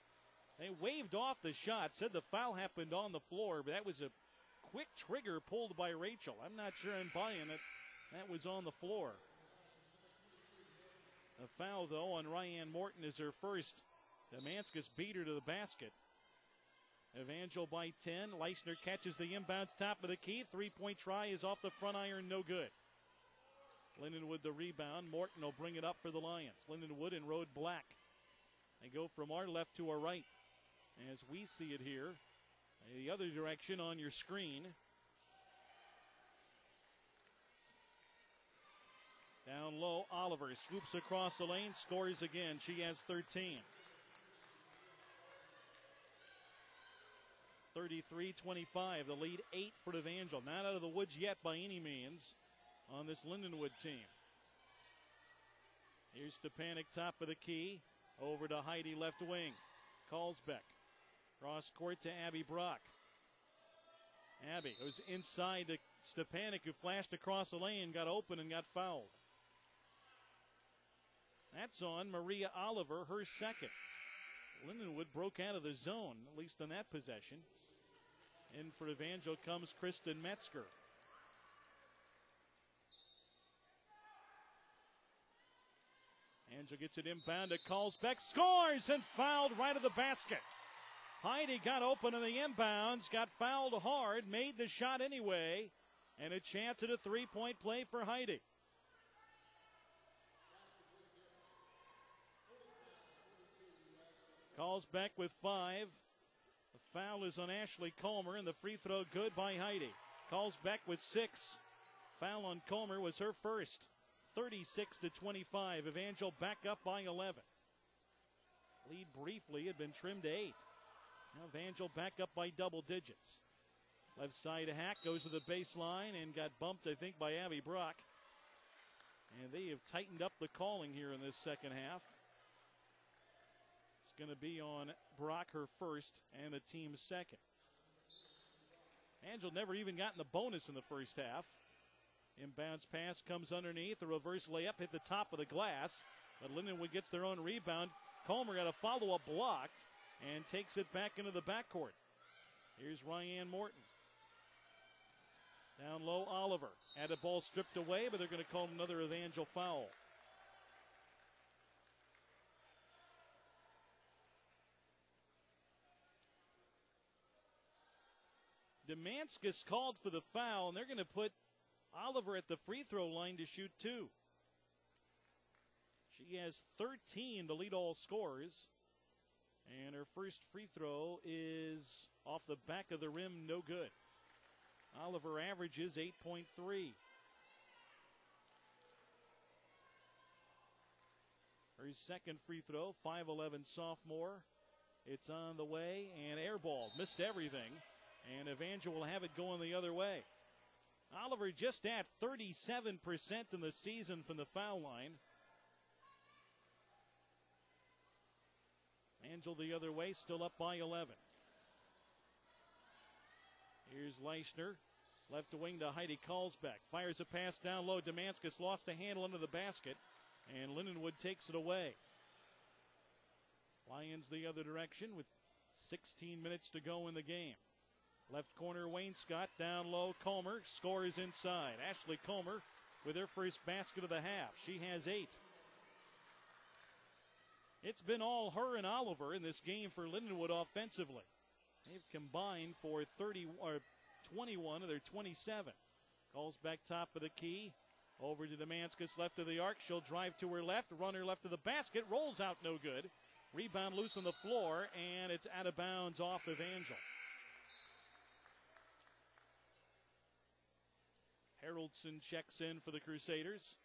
They waved off the shot, said the foul happened on the floor, but that was a quick trigger pulled by Rachel. I'm not sure I'm buying it. That was on the floor. A foul, though, on Ryan Morton is her first. Demanskas beat her to the basket. Evangel by 10. Leisner catches the inbounds top of the key. Three-point try is off the front iron, no good. Lindenwood the rebound. Morton will bring it up for the Lions. Lindenwood in road black. They go from our left to our right as we see it here. The other direction on your screen. Down low, Oliver swoops across the lane, scores again. She has 13. 33-25, the lead 8 for Evangel. Not out of the woods yet by any means on this Lindenwood team. Here's Stepanek, top of the key. Over to Heidi, left wing. Callsbeck. Cross court to Abby Brock. Abby goes inside to Stepanek, who flashed across the lane, got open and got fouled. That's on Maria Oliver, her second. Lindenwood broke out of the zone, at least on that possession. In for Evangel comes Kristen Metzger. Angel gets it inbound to Callsbeck, scores and fouled right at the basket. Heidi got open in the inbounds, got fouled hard, made the shot anyway, and a chance at a three-point play for Heidi. Callsbeck with 5. The foul is on Ashley Comer, and the free throw good by Heidi. Callsbeck with 6. Foul on Comer was her first. 36-25. Evangel back up by 11. Lead briefly had been trimmed to 8. Now Evangel back up by double digits. Left side Hack goes to the baseline and got bumped, I think, by Abby Brock. And they have tightened up the calling here in this second half. It's going to be on Brock, her first, and the team's second. Angel never even got in the bonus in the first half. Inbounds pass comes underneath. A reverse layup hit the top of the glass. But Lindenwood gets their own rebound. Comer got a follow-up blocked and takes it back into the backcourt. Here's Ryan Morton. Down low, Oliver. Had the ball stripped away, but they're going to call another Evangel foul. Demanskas called for the foul, and they're going to put Oliver at the free throw line to shoot 2. She has 13 to lead all scorers. And her first free throw is off the back of the rim, no good. Oliver averages 8.3. Her second free throw, 5'11" sophomore. It's on the way, and airball, missed everything. And Evangel will have it going the other way. Oliver just at 37% in the season from the foul line. Evangel the other way, still up by 11. Here's Leishner. Left wing to Heidi Karlsbeck. Fires a pass down low. Demanskas lost a handle under the basket. And Lindenwood takes it away. Lions the other direction with 16 minutes to go in the game. Left corner, Wayne Scott. Down low, Comer. Scores inside. Ashley Comer with her first basket of the half. She has 8. It's been all her and Oliver in this game for Lindenwood offensively. They've combined for 21 of their 27. Calls back top of the key. Over to Demanskas, left of the arc. She'll drive to her left. Runner left of the basket. Rolls out, no good. Rebound loose on the floor, and it's out of bounds off Evangel. Haroldson checks in for the Crusaders.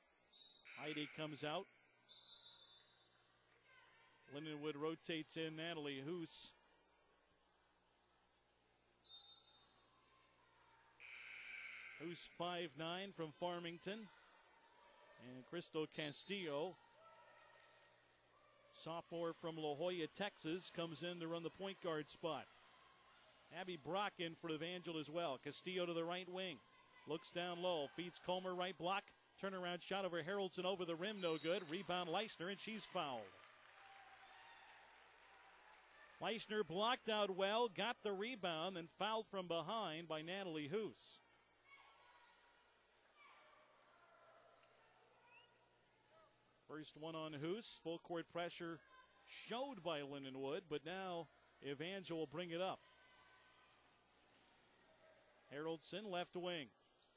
Heidi comes out. Lindenwood rotates in. Natalie Hoos. Hoos 5'9" from Farmington. And Crystal Castillo, sophomore from La Jolla, Texas, comes in to run the point guard spot. Abby Brock in for Evangel as well. Castillo to the right wing. Looks down low. Feeds Comer, right block. Turnaround shot over Haroldson over the rim, no good. Rebound Leishner, and she's fouled. Leishner blocked out well, got the rebound, and fouled from behind by Natalie Hoos. First one on Hoos. Full court pressure showed by Lindenwood, but now Evangel will bring it up. Haroldson, left wing.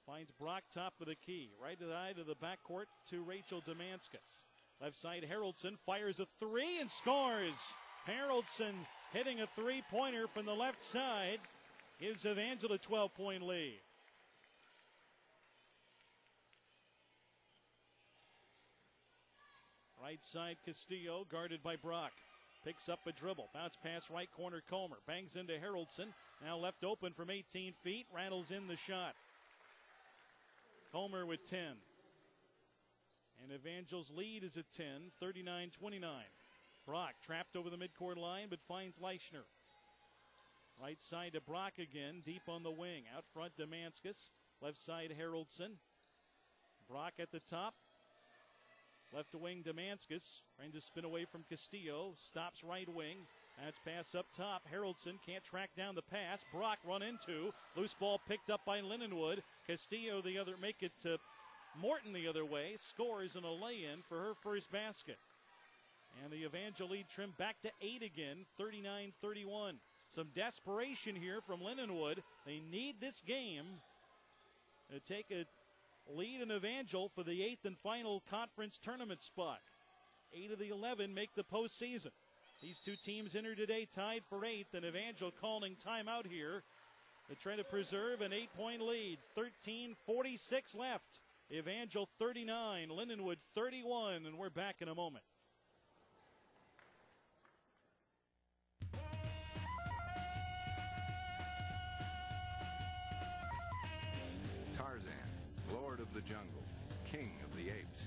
Finds Brock, top of the key. Right side of the backcourt to Rachel Demanskas. Left side, Haroldson fires a three and scores. Haroldson hitting a three-pointer from the left side gives Evangel a 12-point lead. Right side, Castillo, guarded by Brock. Picks up a dribble. Bounce pass right corner, Comer. Bangs into Haroldson. Now left open from 18 feet. Rattles in the shot. Comer with 10. And Evangel's lead is at 10, 39-29. Brock trapped over the midcourt line, but finds Leishner. Right side to Brock again, deep on the wing. Out front, Demanskas. Left side, Haroldson. Brock at the top. Left wing, Demanskas. Trying to spin away from Castillo. Stops right wing. That's pass up top. Haroldson can't track down the pass. Brock run into. Loose ball picked up by Lindenwood. Castillo the other, make it to Morton the other way. Scores in a lay-in for her first basket. And the Evangel lead trimmed back to 8 again, 39-31. Some desperation here from Lindenwood. They need this game to take a lead in Evangel for the 8th and final conference tournament spot. 8 of the 11 make the postseason. These two teams enter today tied for 8th, and Evangel calling timeout here to try to preserve an 8-point lead. 13:46 left. Evangel 39, Lindenwood 31, and we're back in a moment. Tarzan, Lord of the Jungle, King of the Apes,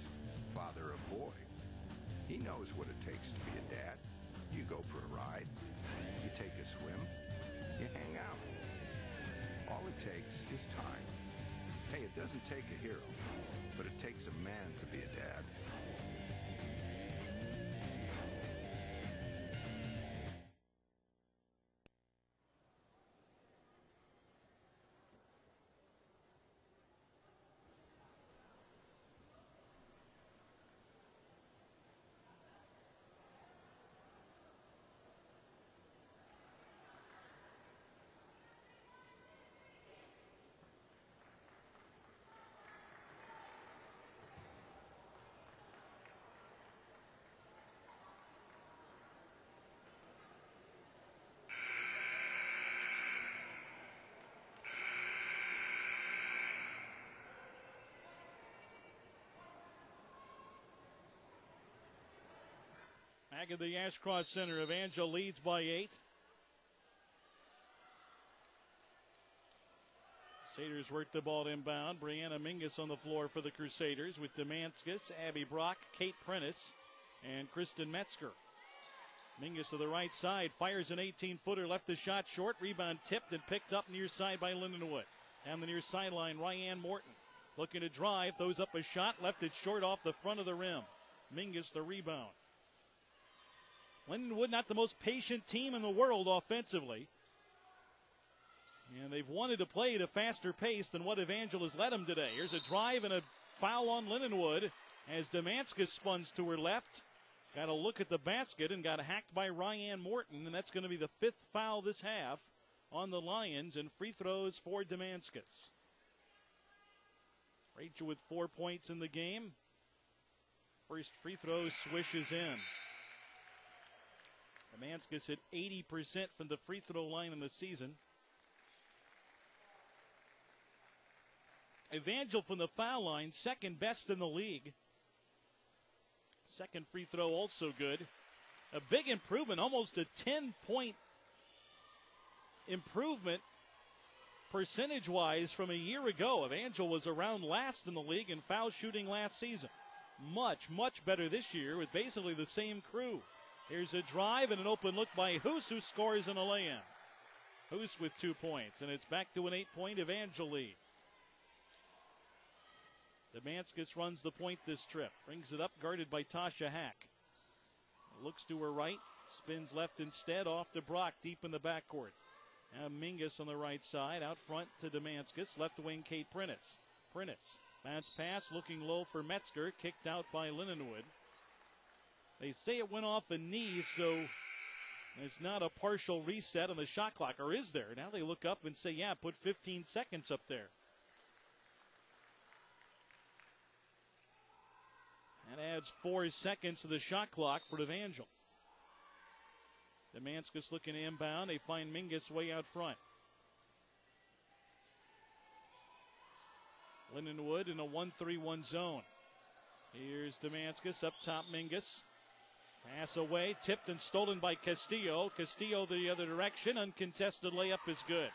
Father of Boy. He knows what it takes to be a dad. You go for a ride, you take a swim, you hang out. All it takes is time. Hey, it doesn't take a hero, but it takes a man to be a dad. Back at the Ashcroft Center, Evangel leads by 8. Crusaders work the ball inbound. Brianna Mingus on the floor for the Crusaders with Demanskas, Abby Brock, Kate Prentice, and Kristen Metzger. Mingus to the right side, fires an 18-footer, left the shot short. Rebound tipped and picked up near side by Lindenwood. Down the near sideline, Ryan Morton looking to drive, throws up a shot, left it short off the front of the rim. Mingus the rebound. Lindenwood not the most patient team in the world offensively. And they've wanted to play at a faster pace than what Evangel has led them today. Here's a drive and a foul on Lindenwood as Demanskas spuns to her left. Got a look at the basket and got hacked by Ryan Morton, and that's going to be the 5th foul this half on the Lions, and free throws for Demanskas. Rachel with 4 points in the game. First free throw swishes in. Demanskas hit 80% from the free throw line in the season. Evangel from the foul line, second best in the league. Second free throw also good. A big improvement, almost a 10-point improvement percentage-wise from a year ago. Evangel was around last in the league in foul shooting last season. Much, much better this year with basically the same crew. Here's a drive and an open look by Hoos, who scores in a lay-in. Hoos with 2 points, and it's back to an 8-point Evangel lead. Demanskas runs the point this trip. Brings it up, guarded by Tasha Hack. Looks to her right, spins left instead, off to Brock, deep in the backcourt. Now Mingus on the right side, out front to Demanskas. Left wing, Kate Prentice. Prentice, bounce pass, looking low for Metzger, kicked out by Lindenwood. They say it went off a knee, so it's not a partial reset on the shot clock, or is there? Now they look up and say, yeah, put 15 seconds up there. That adds 4 seconds to the shot clock for Evangel. Demanskas looking to inbound. They find Mingus way out front. Lindenwood in a 1-3-1 zone. Here's Demanskas up top, Mingus. Pass away, tipped and stolen by Castillo. Castillo the other direction. Uncontested layup is good.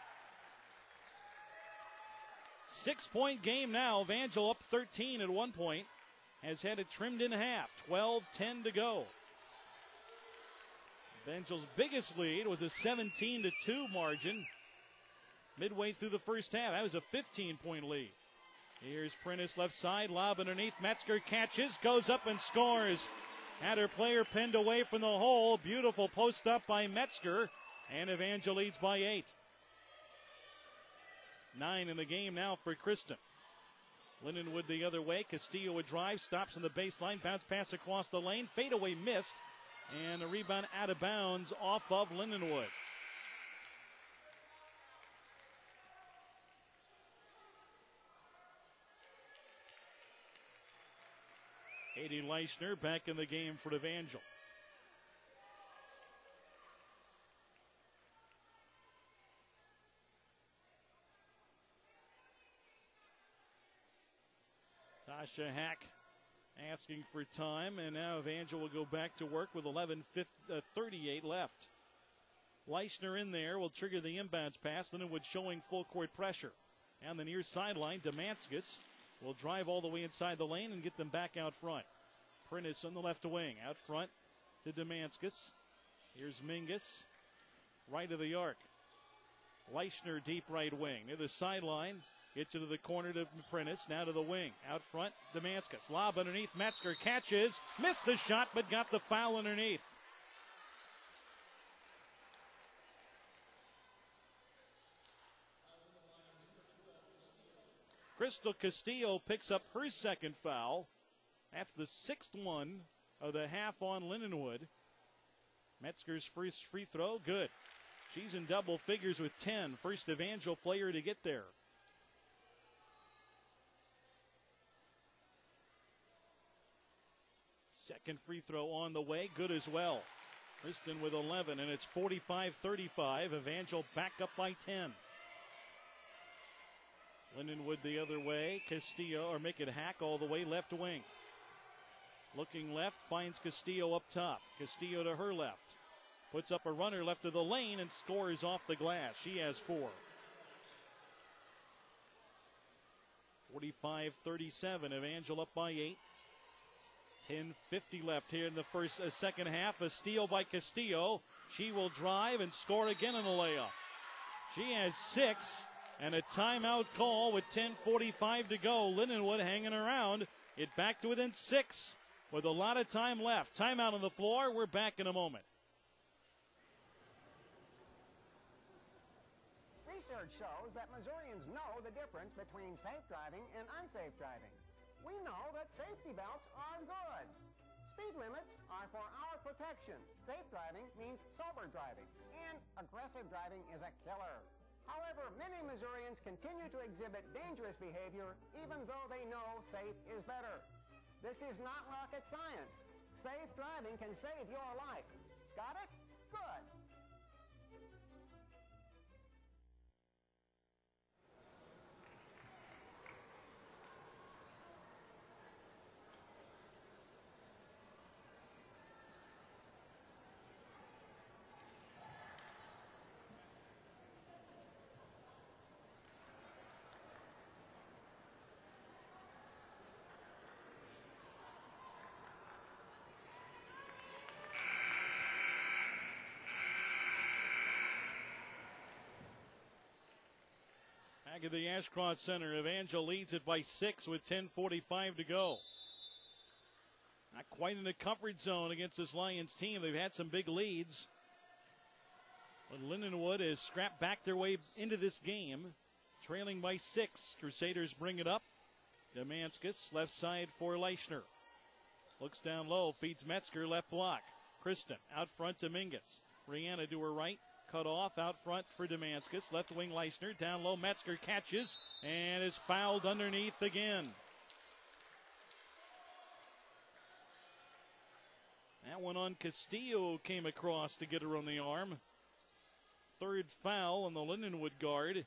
6-point game now. Evangel up 13 at 1 point. Has had it trimmed in half. 12-10 to go. Evangel's biggest lead was a 17-2 margin midway through the first half. That was a 15-point lead. Here's Prentice left side, lob underneath. Metzger catches, goes up and scores. Had her player pinned away from the hole. Beautiful post up by Metzger. And Evangel leads by 8. 9 in the game now for Kristen. Lindenwood the other way. Castillo would drive, stops on the baseline, bounce pass across the lane, fadeaway missed, and a rebound out of bounds off of Lindenwood. Katie Leishner back in the game for Evangel. Tasha Hack asking for time, and now Evangel will go back to work with 11:38 left. Leishner in there will trigger the inbounds pass. Lindenwood showing full court pressure. And the near sideline, Demanskas will drive all the way inside the lane and get them back out front. Prentice on the left wing, out front to Demanskas. Here's Mingus, right of the arc. Leishner deep right wing. Near the sideline, gets it to the corner to Prentice, now to the wing. Out front, Demanskas. Lob underneath, Metzger catches, missed the shot, but got the foul underneath. Crystal Castillo picks up her second foul. That's the 6th one of the half on Lindenwood. Metzger's first free throw, good. She's in double figures with 10. First Evangel player to get there. Second free throw on the way, good as well. Kristen with 11, and it's 45-35. Evangel back up by 10. Lindenwood the other way. Castillo, or make it Hack all the way left wing. Looking left, finds Castillo up top. Castillo to her left. Puts up a runner left of the lane and scores off the glass. She has 4. 45-37. Evangel up by 8. 10:50 left here in the second half. A steal by Castillo. She will drive and score again in a layup. She has 6 and a timeout call with 10:45 to go. Lindenwood hanging around. It back to within 6 with a lot of time left. Timeout on the floor. We're back in a moment. Research shows that Missourians know the difference between safe driving and unsafe driving. We know that safety belts are good. Speed limits are for our protection. Safe driving means sober driving, and aggressive driving is a killer. However, many Missourians continue to exhibit dangerous behavior even though they know safe is better. This is not rocket science. Safe driving can save your life. Got it? Good. Back at the Ashcroft Center, Evangel leads it by 6 with 10:45 to go. Not quite in the comfort zone against this Lions team. They've had some big leads. But Lindenwood has scrapped back their way into this game, trailing by 6. Crusaders bring it up. Demanskus, left side for Leichner. Looks down low, feeds Metzger, left block. Kristen, out front to Mingus. Rihanna to her right. Cut off out front for Demanskus. Left wing Leichner. Down low, Metzger catches and is fouled underneath again. That one on Castillo came across to get her on the arm. Third foul on the Lindenwood guard.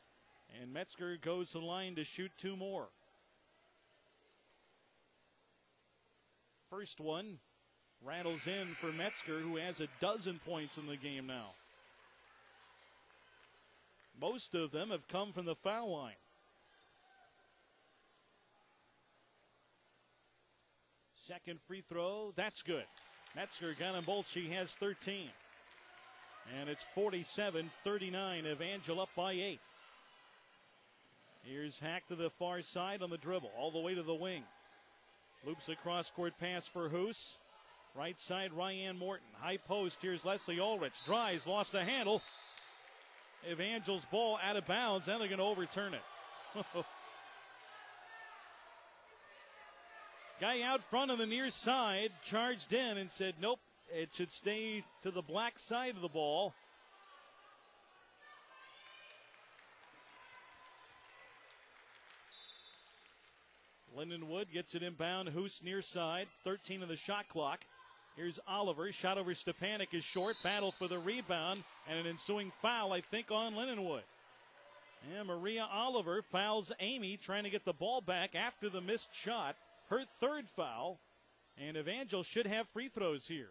And Metzger goes to the line to shoot 2 more. First one rattles in for Metzger, who has 12 points in the game now. Most of them have come from the foul line. Second free throw, that's good. Metzger got them both. She has 13. And it's 47-39. Evangel up by 8. Here's Hack to the far side on the dribble, all the way to the wing. Loops across court pass for Hoos. Right side, Ryan Morton. High post, here's Leslie Ulrich. Drives, lost the handle. Evangel's ball out of bounds. Now they're going to overturn it. Guy out front on the near side charged in and said, nope, it should stay to the black side of the ball. Lindenwood gets it inbound. Hoos near side. 13 of the shot clock. Here's Oliver. Shot over Stepanek is short. Battle for the rebound. And an ensuing foul, I think, on Lindenwood. And Maria Oliver fouls Amy, trying to get the ball back after the missed shot. Her third foul. And Evangel should have free throws here.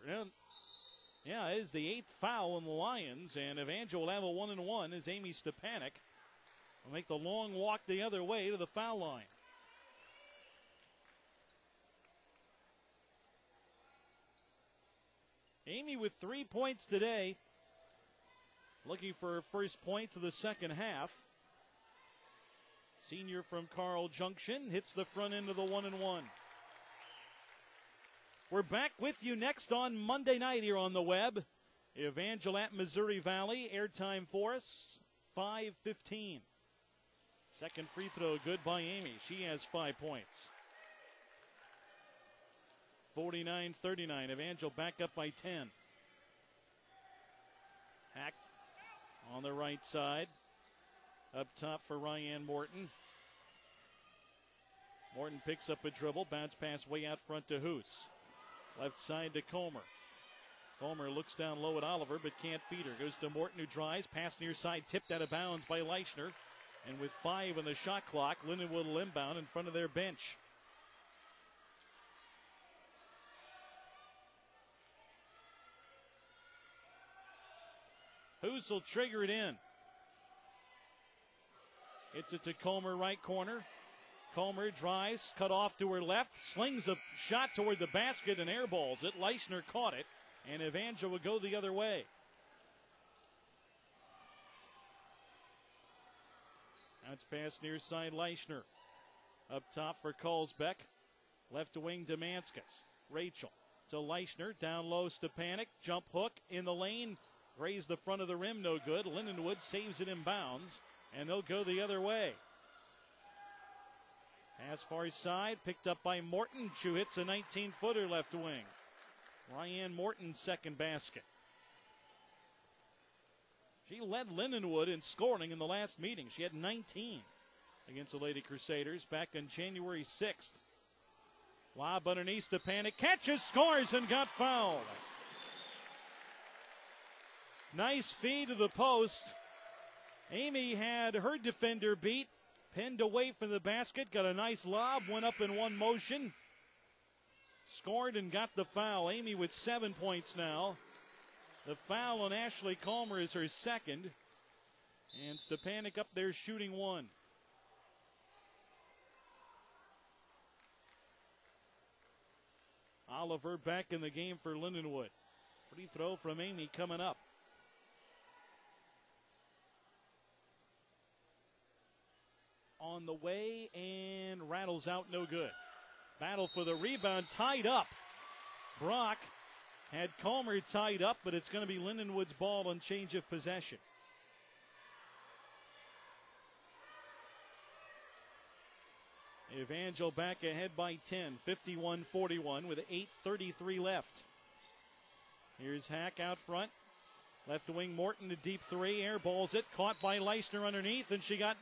Yeah, it is the 8th foul on the Lions. And Evangel will have a 1-and-1 as Amy Stepanek will make the long walk the other way to the foul line. Amy with 3 points today. Looking for her first point to the second half. Senior from Carl Junction hits the front end of the 1-and-1. We're back with you next on Monday night here on the web. Evangel at Missouri Valley. Airtime for us, 5:15. Second free throw good by Amy. She has 5 points. 49-39. Evangel back up by 10. Hack on the right side. Up top for Ryan Morton. Morton picks up a dribble. Bounce pass way out front to Hoos. Left side to Comer. Comer looks down low at Oliver but can't feed her. Goes to Morton who drives. Pass near side tipped out of bounds by Leichner. And with 5 on the shot clock, Lindenwood will inbound in front of their bench. Hoos will trigger it in. Hits it to Comer, right corner. Comer drives, cut off to her left, slings a shot toward the basket and airballs it. Leischner caught it, and Evangel would go the other way. Bounce pass near side Leischner. Up top for Kolsbeck. Left wing Demanskas. Rachel to Leischner. Down low Stepanek. Jump hook in the lane. Grazed the front of the rim, no good. Lindenwood saves it in bounds, and they'll go the other way. Pass far side, picked up by Morton. Chu hits a 19-footer left wing. Ryan Morton's second basket. She led Lindenwood in scoring in the last meeting. She had 19 against the Lady Crusaders back on January 6th. Lob underneath, Stepanek catches, scores, and got fouled. Nice feed to the post. Amy had her defender beat, pinned away from the basket, got a nice lob, went up in one motion, scored and got the foul. Amy with 7 points now. The foul on Ashley Comer is her second, and Stepanek up there shooting one. Oliver back in the game for Lindenwood. Free throw from Amy coming up. On the way and rattles out, no good. Battle for the rebound, tied up. Brock had Comer tied up, but it's going to be Lindenwood's ball on change of possession. Evangel back ahead by 10, 51-41 with 8:33 left. Here's Hack out front. Left wing Morton to deep three, airballs it, caught by Leischner underneath, and she got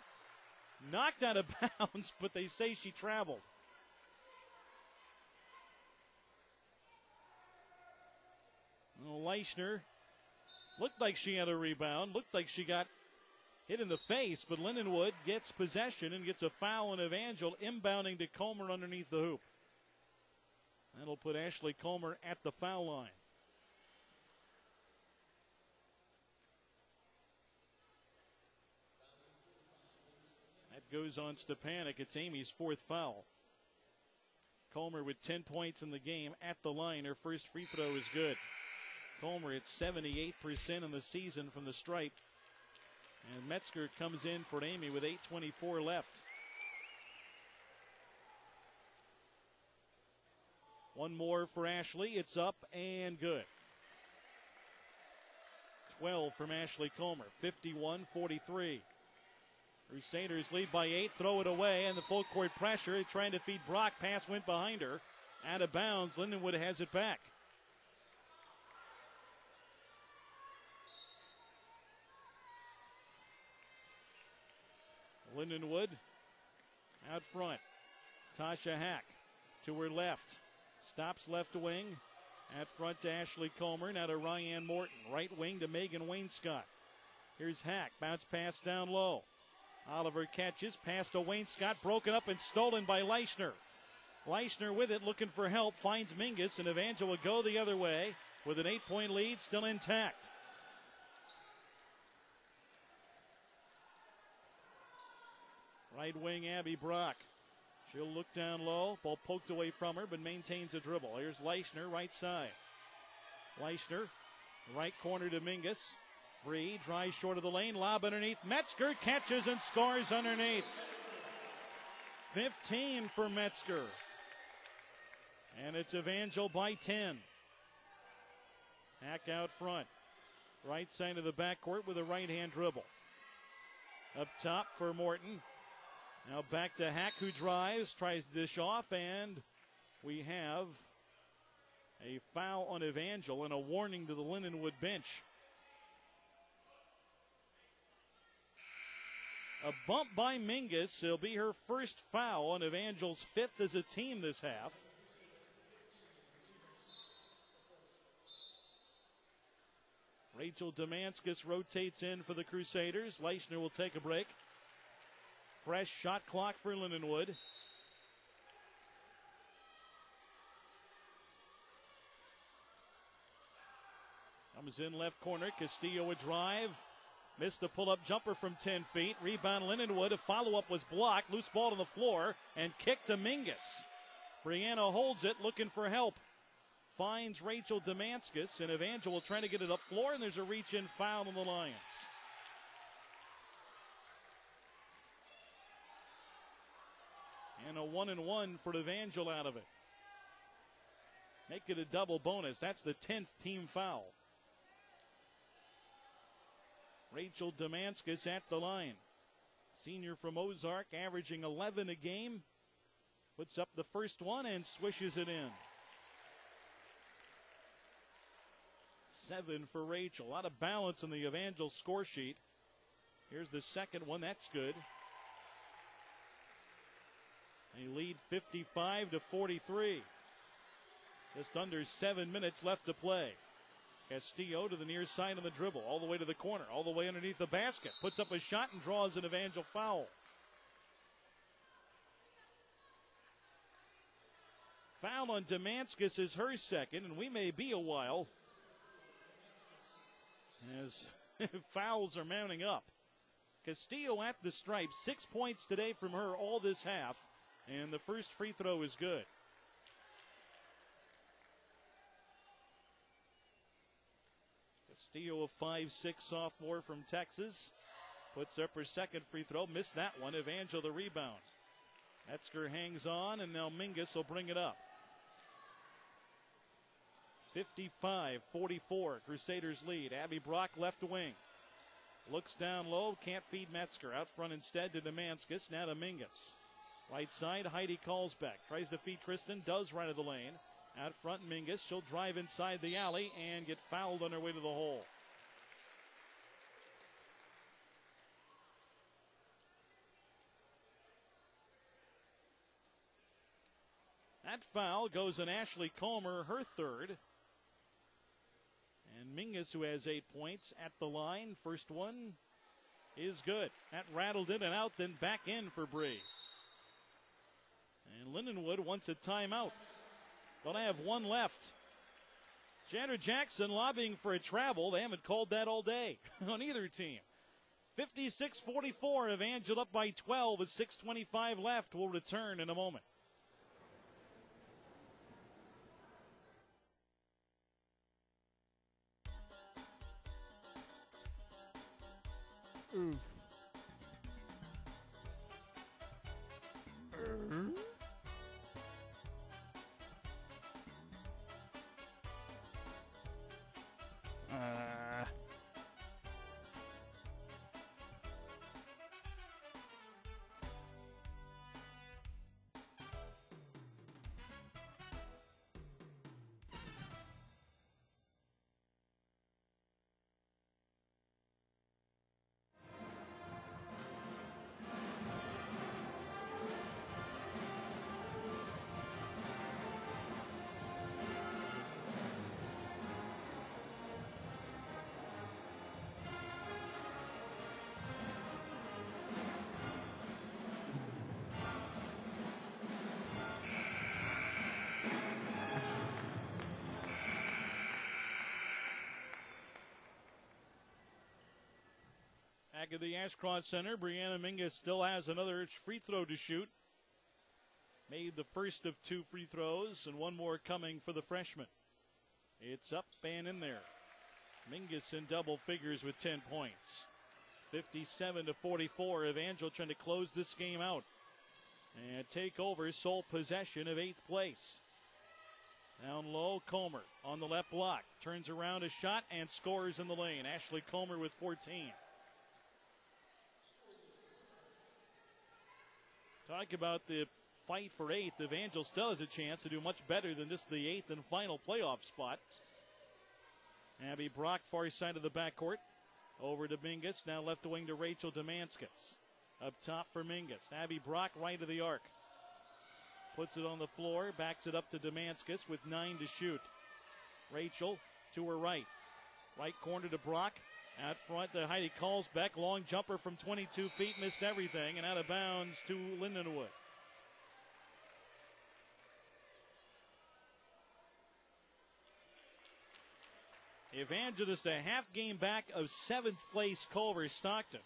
knocked out of bounds, but they say she traveled. Well, Leischner looked like she had a rebound, looked like she got hit in the face, but Lindenwood gets possession and gets a foul on Evangel, inbounding to Comer underneath the hoop. That'll put Ashley Comer at the foul line. That goes on Stepanek. It's Amy's fourth foul. Comer with 10 points in the game at the line. Her first free throw is good. Comer at 78% in the season from the stripe. And Metzger comes in for Amy with 8:24 left. One more for Ashley. It's up and good. 12 from Ashley Comer. 51-43. Crusaders lead by 8. Throw it away, and the full court pressure. Trying to feed Brock. Pass went behind her. Out of bounds. Lindenwood has it back. Lindenwood out front. Tasha Hack to her left. Stops left wing. Out front to Ashley Comer. Now to Ryan Morton. Right wing to Megan Wainscott. Here's Hack. Bounce pass down low. Oliver catches. Pass to Wainscott. Broken up and stolen by Leischner. Leischner with it, looking for help. Finds Mingus, and Evangel will go the other way with an 8-point lead still intact. Right wing, Abby Brock. She'll look down low. Ball poked away from her, but maintains a dribble. Here's Leischner, right side. Leischner, right corner to Mingus. Bree drives short of the lane. Lob underneath. Metzger catches and scores underneath. 15 for Metzger. And it's Evangel by 10. Hack out front. Right side of the backcourt with a right-hand dribble. Up top for Morton. Now back to Hack, who drives, tries to dish off, and we have a foul on Evangel and a warning to the Lindenwood bench. A bump by Mingus. It'll be her first foul on Evangel's fifth as a team this half. Rachel Demanskas rotates in for the Crusaders. Leischner will take a break. Fresh shot clock for Lindenwood. Comes in left corner. Castillo a drive. Missed the pull-up jumper from 10 feet. Rebound Lindenwood. A follow-up was blocked. Loose ball on the floor and kicked to Mingus. Brianna holds it, looking for help. Finds Rachel Demanskas, and Evangel will try to get it up floor, and there's a reach-in foul on the Lions. And a 1-and-1 for Evangel out of it. Make it a double bonus. That's the 10th team foul. Rachel Demanskas at the line. Senior from Ozark, averaging 11 a game. Puts up the first one and swishes it in. 7 for Rachel. A lot of balance in the Evangel score sheet. Here's the second one. That's good. They lead 55-43. Just under 7 minutes left to play. Castillo to the near side of the dribble, all the way to the corner, all the way underneath the basket. Puts up a shot and draws an Evangel foul. Foul on Demanskas is her second, and we may be a while as fouls are mounting up. Castillo at the stripe, 6 points today from her all this half, and the first free throw is good. Castillo, a 5'6" sophomore from Texas, puts up her second free throw. Missed that one. Evangel the rebound. Metzger hangs on, and now Mingus will bring it up. 55-44, Crusaders lead. Abby Brock left wing. Looks down low, can't feed Metzger. Out front instead to Demanskas, now to Mingus. Right side, Heidi calls back. Tries to feed Kristen, does right of the lane. Out front, Mingus. She'll drive inside the alley and get fouled on her way to the hole. That foul goes on Ashley Comer, her third. And Mingus, who has 8 points at the line. First one is good. That rattled in and out, then back in for Bree. And Lindenwood wants a timeout. They'll have one left. Chandra Jackson lobbying for a travel. They haven't called that all day on either team. 56-44, Evangel up by 12 with 6:25 left. We'll return in a moment. Oof. Back at the Ashcroft Center, Brianna Mingus still has another free throw to shoot. Made the first of 2 free throws, and one more coming for the freshman. It's up and in there. Mingus in double figures with 10 points. 57-44, Evangel trying to close this game out and take over sole possession of 8th place. Down low, Comer on the left block. Turns around a shot and scores in the lane. Ashley Comer with 14. Talk about the fight for 8th. Evangel still has a chance to do much better than this, the 8th and final playoff spot. Abby Brock, far side of the backcourt. Over to Mingus, now left wing to Rachel Demanskas. Up top for Mingus. Abby Brock right of the arc. Puts it on the floor, backs it up to Demanskas with 9 to shoot. Rachel to her right. Right corner to Brock. Out front, the Heidi calls back. Long jumper from 22 feet, missed everything, and out of bounds to Lindenwood. Evangel just a half game back of 7th place Culver Stockton,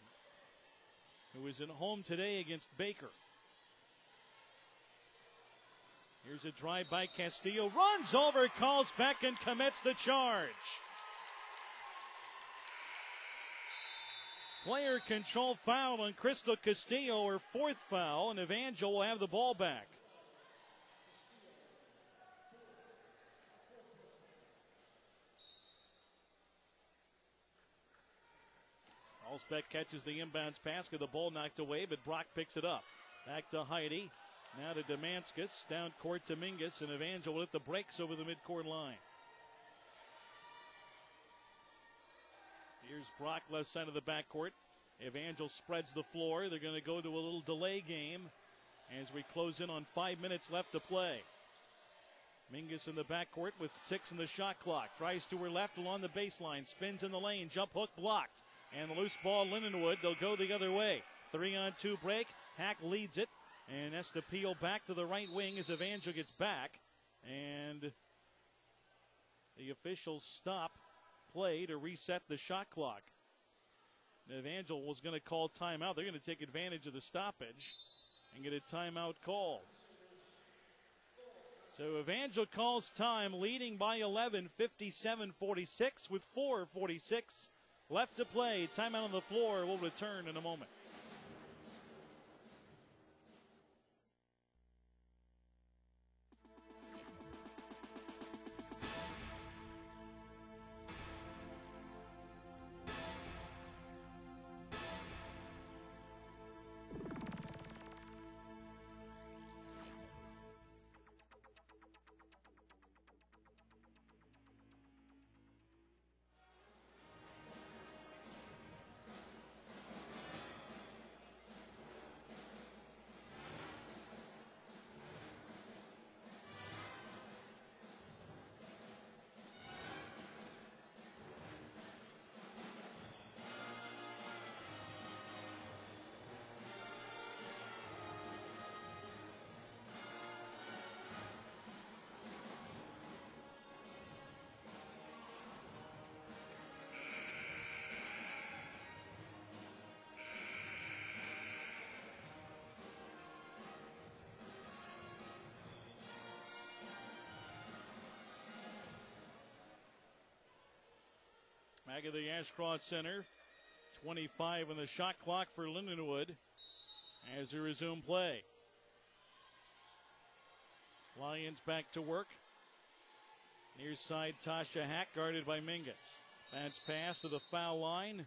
who is at home today against Baker. Here's a drive by Castillo. Runs over, calls back, and commits the charge. Player control foul on Crystal Castillo, her 4th foul, and Evangel will have the ball back. Alsbeck catches the inbounds pass, get the ball knocked away, but Brock picks it up. Back to Heidi. Now to Demanskas. Down court to Mingus, and Evangel will hit the brakes over the midcourt line. Here's Brock, left side of the backcourt. Evangel spreads the floor. They're going to go to a little delay game as we close in on 5 minutes left to play. Mingus in the backcourt with 6 in the shot clock. Tries to her left along the baseline. Spins in the lane. Jump hook blocked. And the loose ball, Lindenwood. They'll go the other way. 3-on-2 break. Hack leads it. And that's to peel back to the right wing as Evangel gets back. And the officials stop play to reset the shot clock. Evangel was going to call timeout. They're going to take advantage of the stoppage and get a timeout called. So Evangel calls time, leading by 11, 57-46 with 4:46 left to play. Timeout on the floor. Will return in a moment. Back at the Ashcroft Center, 25 on the shot clock for Lindenwood as they resume play. Lions back to work. Near side, Tasha Hack guarded by Mingus. That's pass to the foul line.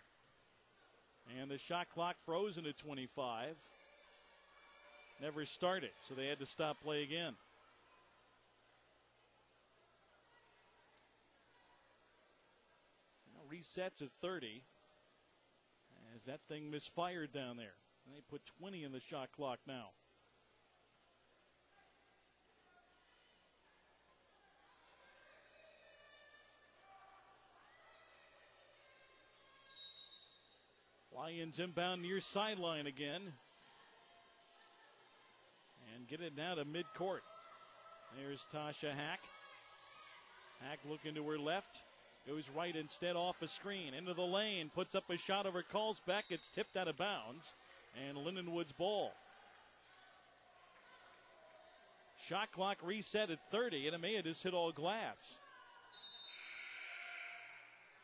And the shot clock frozen at 25. Never started, so they had to stop play again. Resets at 30 as that thing misfired down there. And they put 20 in the shot clock now. Lions inbound near sideline again. And get it now to midcourt. There's Tasha Hack. Hack looking to her left. Goes right instead off a screen. Into the lane. Puts up a shot over Carlsbad. It's tipped out of bounds. And Lindenwood's ball. Shot clock reset at 30. And it may have just hit all glass.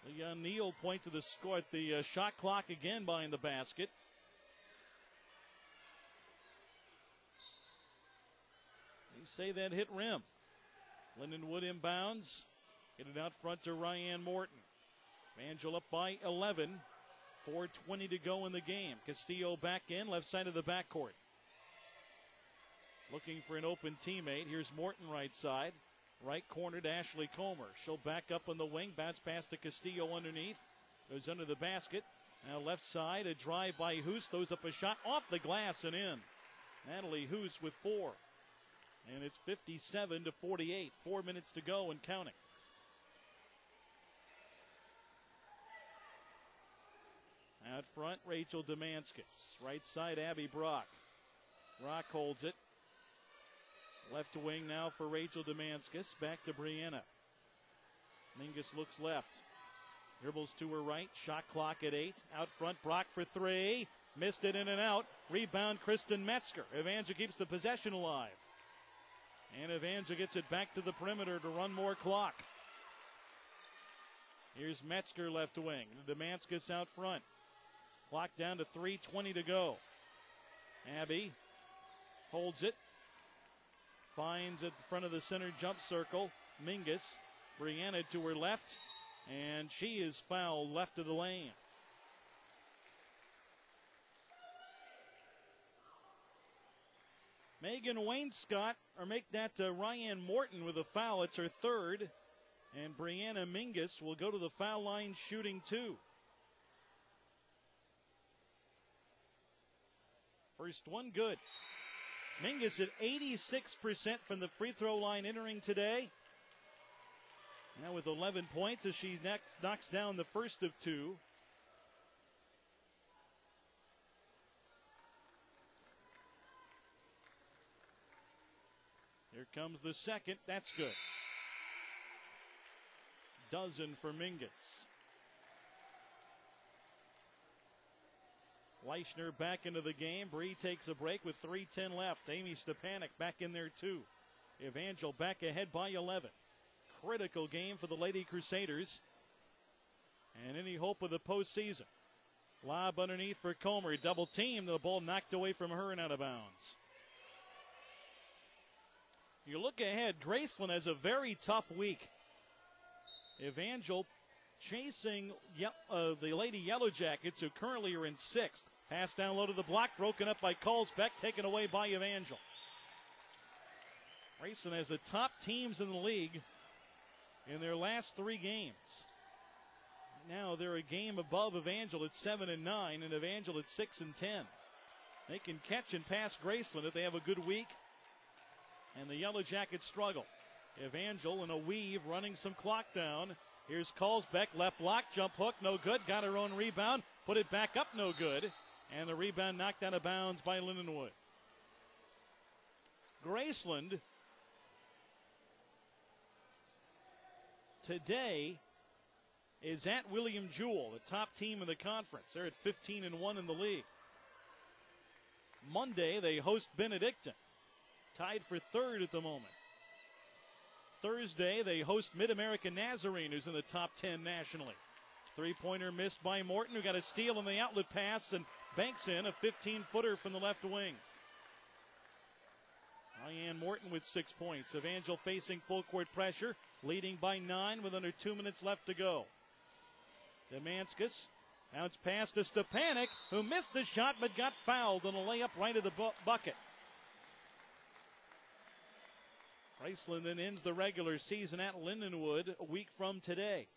Leon Neal point to the score at the shot clock again behind the basket. They say that hit rim. Lindenwood inbounds. Get it out front to Ryan Morton. Evangel up by 11. 4:20 to go in the game. Castillo back in, left side of the backcourt. Looking for an open teammate. Here's Morton right side. Right corner to Ashley Comer. She'll back up on the wing. Bounce pass to Castillo underneath. Goes under the basket. Now left side, a drive by Hoos. Throws up a shot off the glass and in. Natalie Hoos with 4. And it's 57-48. 4 minutes to go and counting. Out front, Rachel Demanskas. Right side, Abby Brock. Brock holds it. Left wing now for Rachel Demanskas. Back to Brianna. Mingus looks left. Dribbles to her right. Shot clock at 8. Out front, Brock for 3. Missed it in and out. Rebound, Kristen Metzger. Evangel keeps the possession alive. And Evangel gets it back to the perimeter to run more clock. Here's Metzger left wing. Demanskas out front. Clock down to 3:20 to go. Abby holds it. Finds at the front of the center jump circle. Mingus. Brianna to her left. And she is fouled left of the lane. Megan Wainscott, or make that Ryan Morton with a foul. It's her third. And Brianna Mingus will go to the foul line shooting 2. First one good. Mingus at 86% from the free throw line entering today. Now with 11 points as she knocks down the first of 2. Here comes the second. That's good. Dozen for Mingus. Leichner back into the game. Bree takes a break with 3:10 left. Amy Stepanek back in there too. Evangel back ahead by 11. Critical game for the Lady Crusaders. And any hope of the postseason. Lob underneath for Comer. Double team. The ball knocked away from her and out of bounds. You look ahead. Graceland has a very tough week. Evangel chasing the Lady Yellow Jackets, who currently are in 6th. Pass down low to the block, broken up by Colesbeck, taken away by Evangel. Graceland has the top teams in the league in their last 3 games. Now they're a game above Evangel at 7-9, and Evangel at 6-10. They can catch and pass Graceland if they have a good week, and the Yellow Jackets struggle. Evangel in a weave, running some clock down. Here's Colesbeck, left block, jump hook, no good. Got her own rebound, put it back up, no good. And the rebound knocked out of bounds by Lindenwood. Graceland today is at William Jewell, the top team in the conference. They're at 15-1 in the league. Monday, they host Benedictine, tied for 3rd at the moment. Thursday, they host Mid-American Nazarene, who's in the top 10 nationally. Three-pointer missed by Morton, who got a steal on the outlet pass and banks in a 15-footer from the left wing. Ryan Morton with 6 points. Evangel facing full court pressure, leading by 9 with under 2 minutes left to go. Demanskas, bounce pass to Stepanek, who missed the shot but got fouled on a layup right of the bucket. Graceland then ends the regular season at Lindenwood a week from today.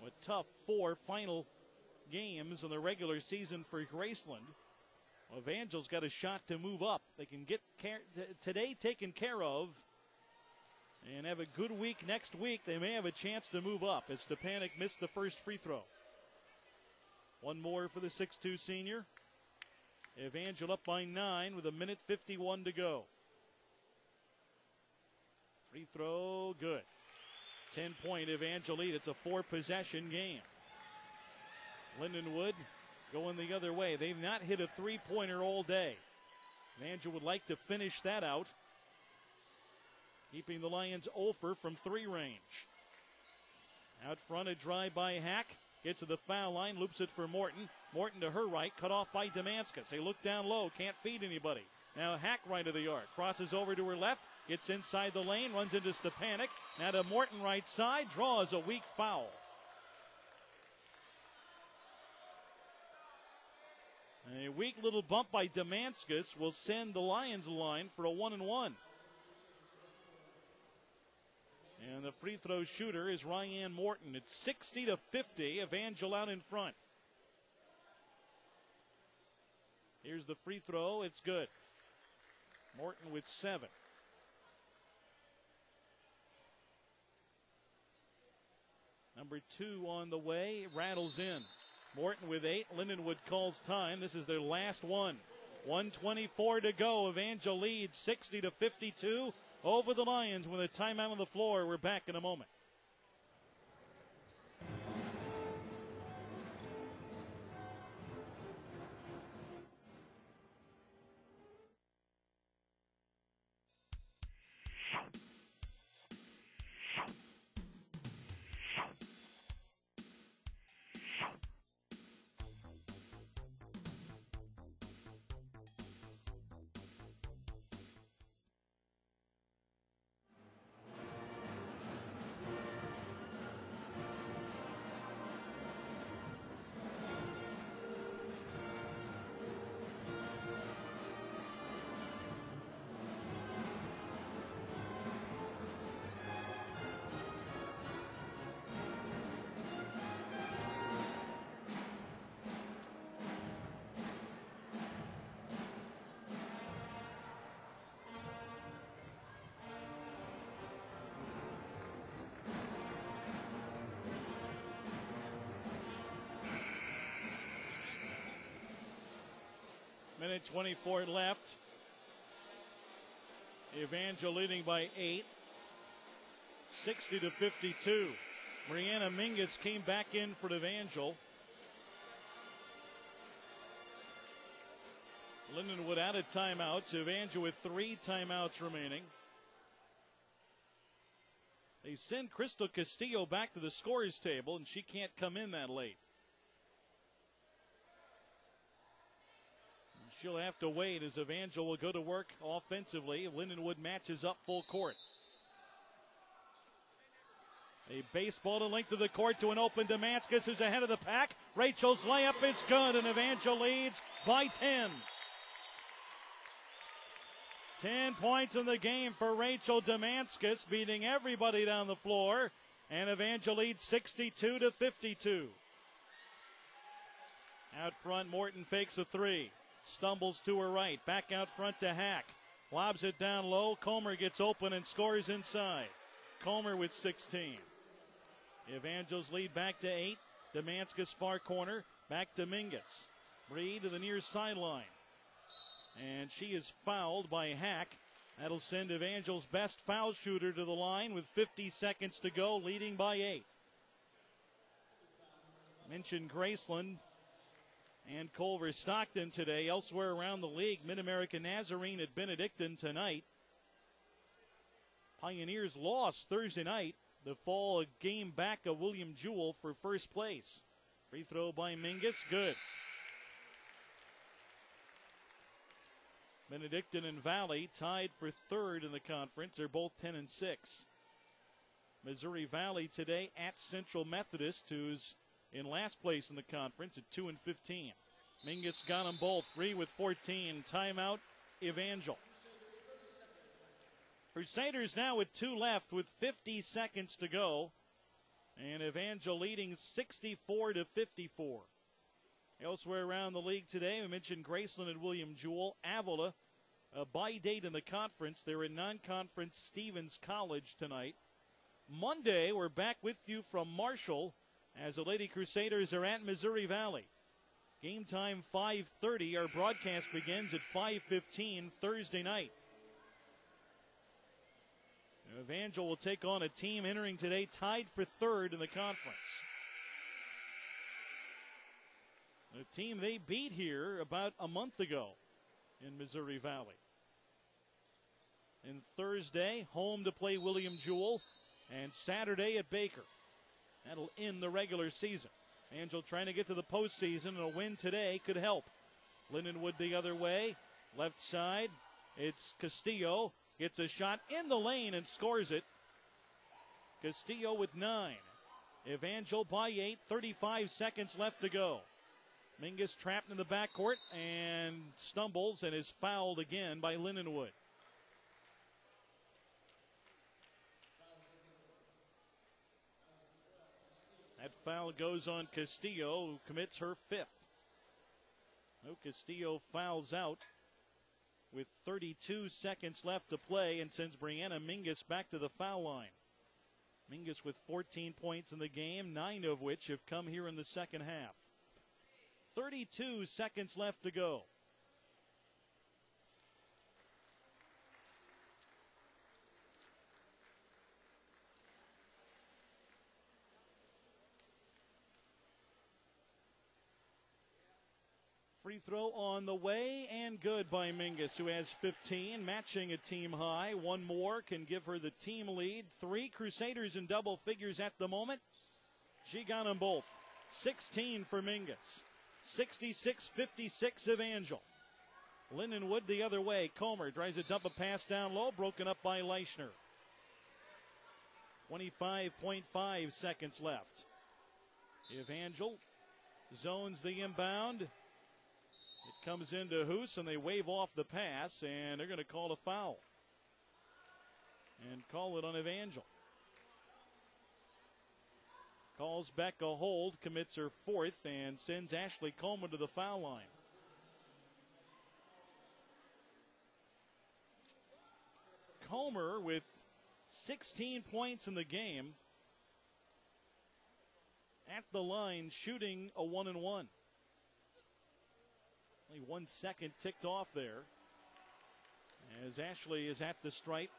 With tough 4 final games in the regular season for Graceland. Evangel's got a shot to move up. They can get today taken care of and have a good week next week. They may have a chance to move up as Stepanek missed the first free throw. One more for the 6'2 senior. Evangel up by 9 with 1:51 to go. Free throw, good. 10-point Evangel lead. It's a 4-possession game. Lindenwood going the other way. They've not hit a three-pointer all day. Evangel would like to finish that out, keeping the Lions 0 from 3 range. Out front, a drive by Hack. Gets to the foul line, loops it for Morton. Morton to her right, cut off by Demanskas. They look down low, can't feed anybody. Now Hack right of the arc, crosses over to her left, gets inside the lane, runs into Stepanek. Now to Morton right side, draws a weak foul. A weak little bump by Demanskas will send the Lions line for a 1-and-1. And the free throw shooter is Ryan Morton. It's 60-50. Evangel out in front. Here's the free throw. It's good. Morton with 7. Number 2 on the way. Rattles in. Morton with 8. Lindenwood calls time. This is their last one. 1:24 to go. Evangel leads 60-52 over the Lions with a timeout on the floor. We're back in a moment. Minute 24 left. Evangel leading by 8. 60-52. Brianna Mingus came back in for Evangel. Lindenwood out of timeouts. Evangel with 3 timeouts remaining. They send Crystal Castillo back to the scorer's table, and she can't come in that late. She'll have to wait as Evangel will go to work offensively. Lindenwood matches up full court. A baseball to length of the court to an open Damascus, who's ahead of the pack. Rachel's layup is good, and Evangel leads by 10. 10 points in the game for Rachel Damascus, beating everybody down the floor. And Evangel leads 62-52. Out front, Morton fakes a 3. Stumbles to her right. Back out front to Hack. Lobs it down low. Comer gets open and scores inside. Comer with 16. Evangel's lead back to 8. Damascus far corner. Back to Mingus. Reed to the near sideline. And she is fouled by Hack. That'll send Evangel's best foul shooter to the line with 50 seconds to go, leading by 8. Mentioned Graceland and Culver Stockton today. Elsewhere around the league, Mid-America Nazarene at Benedictine tonight. Pioneers lost Thursday night. The fall a game back of William Jewell for first place. Free throw by Mingus, good. Benedictine and Valley tied for third in the conference. They're both 10-6. Missouri Valley today at Central Methodist, who's in last place in the conference at 2-15. Mingus got them both. Bree with 14. Timeout, Evangel. Crusaders now with 2 left with 50 seconds to go. And Evangel leading 64-54. Elsewhere around the league today, we mentioned Graceland and William Jewell. Avila, a bye date in the conference. They're in non-conference Stevens College tonight. Monday, we're back with you from Marshall as the Lady Crusaders are at Missouri Valley. Game time 5:30. Our broadcast begins at 5:15 Thursday night. Evangel will take on a team entering today tied for third in the conference. A team they beat here about a month ago in Missouri Valley. And Thursday, home to play William Jewell, and Saturday at Baker. That'll end the regular season. Angel trying to get to the postseason, and a win today could help. Lindenwood the other way. Left side, it's Castillo. Gets a shot in the lane and scores it. Castillo with 9. Evangel by 8, 35 seconds left to go. Mingus trapped in the backcourt and stumbles and is fouled again by Lindenwood. That foul goes on Castillo, who commits her 5th. No, Castillo fouls out with 32 seconds left to play and sends Brianna Mingus back to the foul line. Mingus with 14 points in the game, 9 of which have come here in the second half. 32 seconds left to go. Free throw on the way and good by Mingus, who has 15, matching a team high. One more can give her the team lead. 3 Crusaders in double figures at the moment. She got them both. 16 for Mingus. 66-56 Evangel. Lindenwood the other way. Comer tries to dump a pass down low, broken up by Leischner. 25.5 seconds left. Evangel zones the inbound. It comes into Hoos, and they wave off the pass, and they're going to call a foul. And call it on Evangel. Calls Beck a hold, commits her 4th, and sends Ashley Coleman to the foul line. Comer with 16 points in the game. At the line, shooting a 1-and-1. Only 1 second ticked off there as Ashley is at the stripe.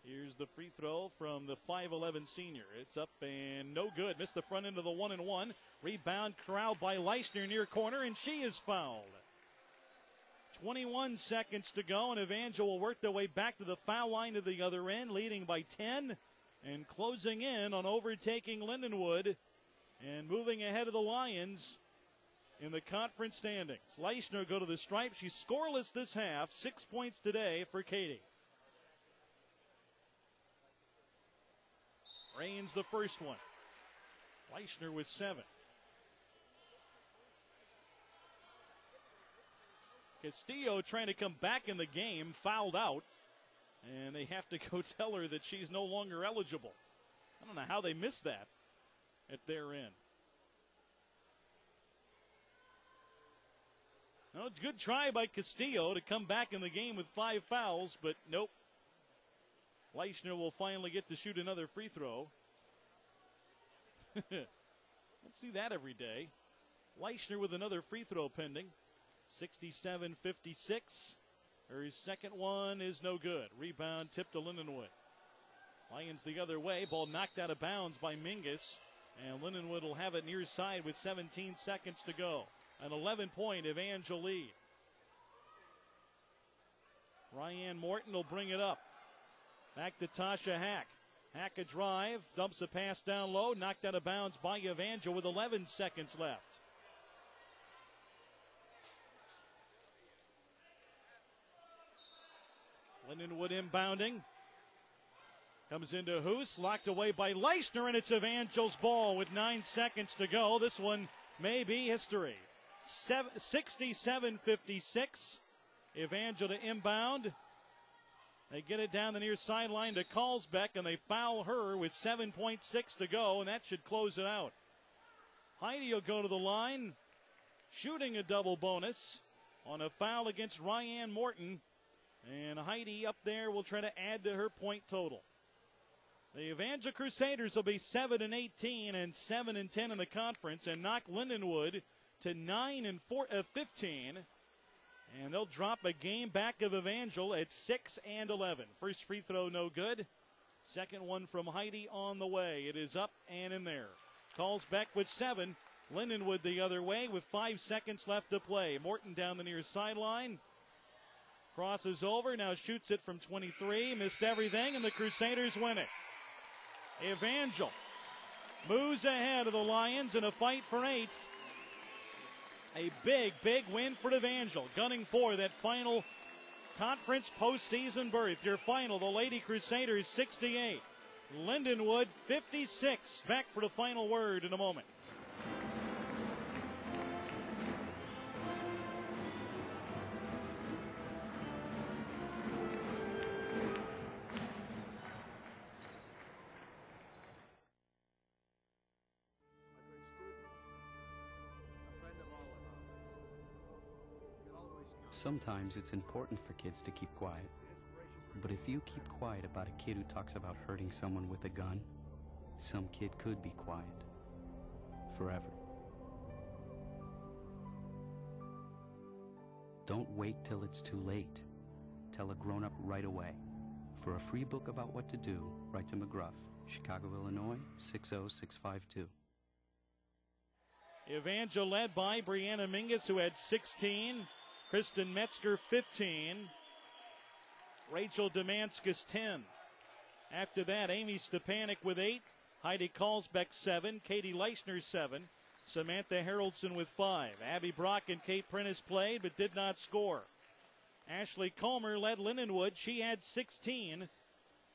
Here's the free throw from the 5'11 senior. It's up and no good. Missed the front end of the 1-and-1. Rebound corralled by Leisner near corner, and she is fouled. 21 seconds to go, and Evangel will work their way back to the foul line to the other end, leading by 10 and closing in on overtaking Lindenwood and moving ahead of the Lions in the conference standings. Leisner go to the stripe. She's scoreless this half. 6 points today for Katie. Rains the first one. Leisner with 7. Castillo trying to come back in the game, fouled out, and they have to go tell her that she's no longer eligible. I don't know how they missed that at their end. No, good try by Castillo to come back in the game with 5 fouls, but nope. Leisner will finally get to shoot another free throw. Don't see that every day. Leisner with another free throw pending. 67-56. Her second one is no good. Rebound tipped to Lindenwood. Lions the other way. Ball knocked out of bounds by Mingus. And Lindenwood will have it near side with 17 seconds to go. An 11-point Evangel lead. Ryan Morton will bring it up. Back to Tasha Hack. Hack a drive. Dumps a pass down low. Knocked out of bounds by Evangel with 11 seconds left. Lindenwood inbounding. Comes into Hoos. Locked away by Leisner, and it's Evangel's ball with 9 seconds to go. This one may be history. 67-56. Evangel to inbound. They get it down the near sideline to Carlsbeck, and they foul her with 7.6 to go, and that should close it out. Heidi will go to the line, shooting a double bonus on a foul against Ryan Morton. And Heidi up there will try to add to her point total. The Evangel Crusaders will be 7-18 and 7-10 in the conference and knock Lindenwood to 9-15. And they'll drop a game back of Evangel at 6-11. First free throw no good. Second one from Heidi on the way. It is up and in there. Carlsbeck with 7. Lindenwood the other way with 5 seconds left to play. Morton down the near sideline. Crosses over, now shoots it from 23. Missed everything, and the Crusaders win it. Evangel moves ahead of the Lions in a fight for 8th. A big, big win for Evangel, gunning for that final conference postseason berth. Your final, the Lady Crusaders 68. Lindenwood 56. Back for the final word in a moment. Sometimes it's important for kids to keep quiet. But if you keep quiet about a kid who talks about hurting someone with a gun, some kid could be quiet. Forever. Don't wait till it's too late. Tell a grown-up right away. For a free book about what to do, write to McGruff, Chicago, Illinois, 60652. Evangel led by Brianna Mingus, who had 16. Kristen Metzger, 15. Rachel Demanskas, 10. After that, Amy Stepanik with 8. Heidi Carlsbeck, 7. Katie Leisner, 7. Samantha Haraldson with 5. Abby Brock and Kate Prentice played but did not score. Ashley Comer led Lindenwood. She had 16.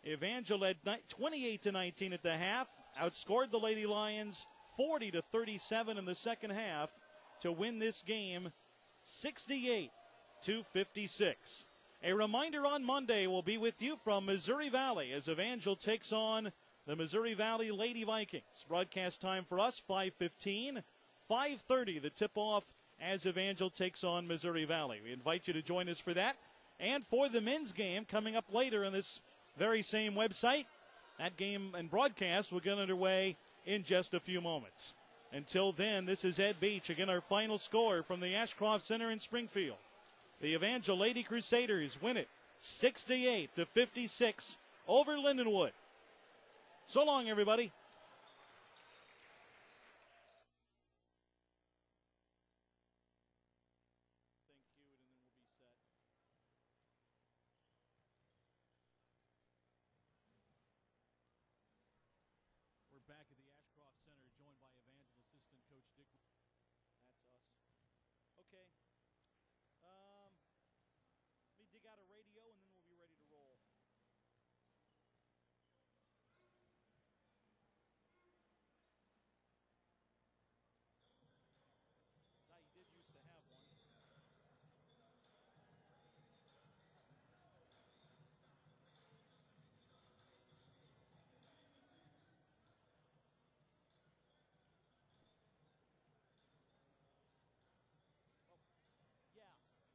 Evangel led 28-19 at the half. Outscored the Lady Lions 40-37 in the second half to win this game 68-56. A reminder on Monday will be with you from Missouri Valley as Evangel takes on the Missouri Valley Lady Vikings. Broadcast time for us, 5:15. 5:30, the tip-off as Evangel takes on Missouri Valley. We invite you to join us for that. And for the men's game coming up later on this very same website, that game and broadcast will get underway in just a few moments. Until then, this is Ed Beach. Again, our final score from the Ashcroft Center in Springfield. The Evangel Lady Crusaders win it 68-56 over Lindenwood. So long, everybody. We're back at the Ashcroft Center, joined by Evangel assistant coach Dick. That's us. Okay. Let me dig out a radio, and then we'll be ready to roll. I did used to have one.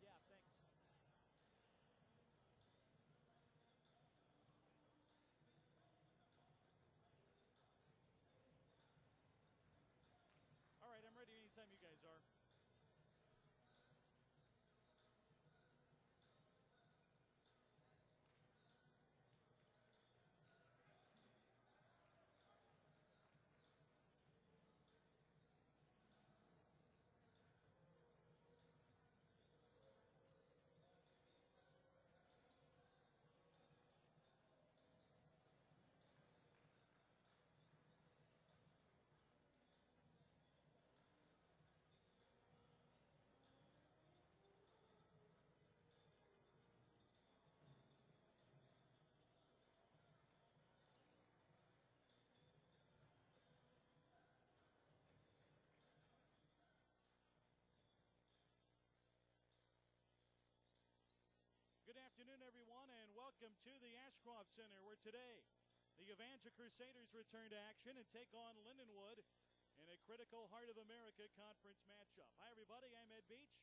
Yeah, thanks. All right, I'm ready anytime you guys are. Good afternoon, everyone, and welcome to the Ashcroft Center, where today the Evangel Crusaders return to action and take on Lindenwood in a critical Heart of America conference matchup. Hi, everybody. I'm Ed Beach.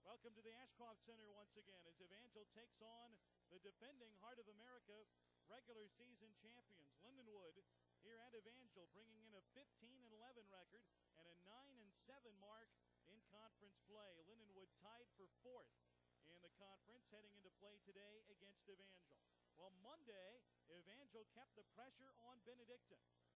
Welcome to the Ashcroft Center once again as Evangel takes on the defending Heart of America regular season champions, Lindenwood, here at Evangel, bringing in a 15-11 record and a 9-7 mark in conference play. Lindenwood tied for fourth in the conference heading into play today against Evangel. Well, Monday, Evangel kept the pressure on Benedictine.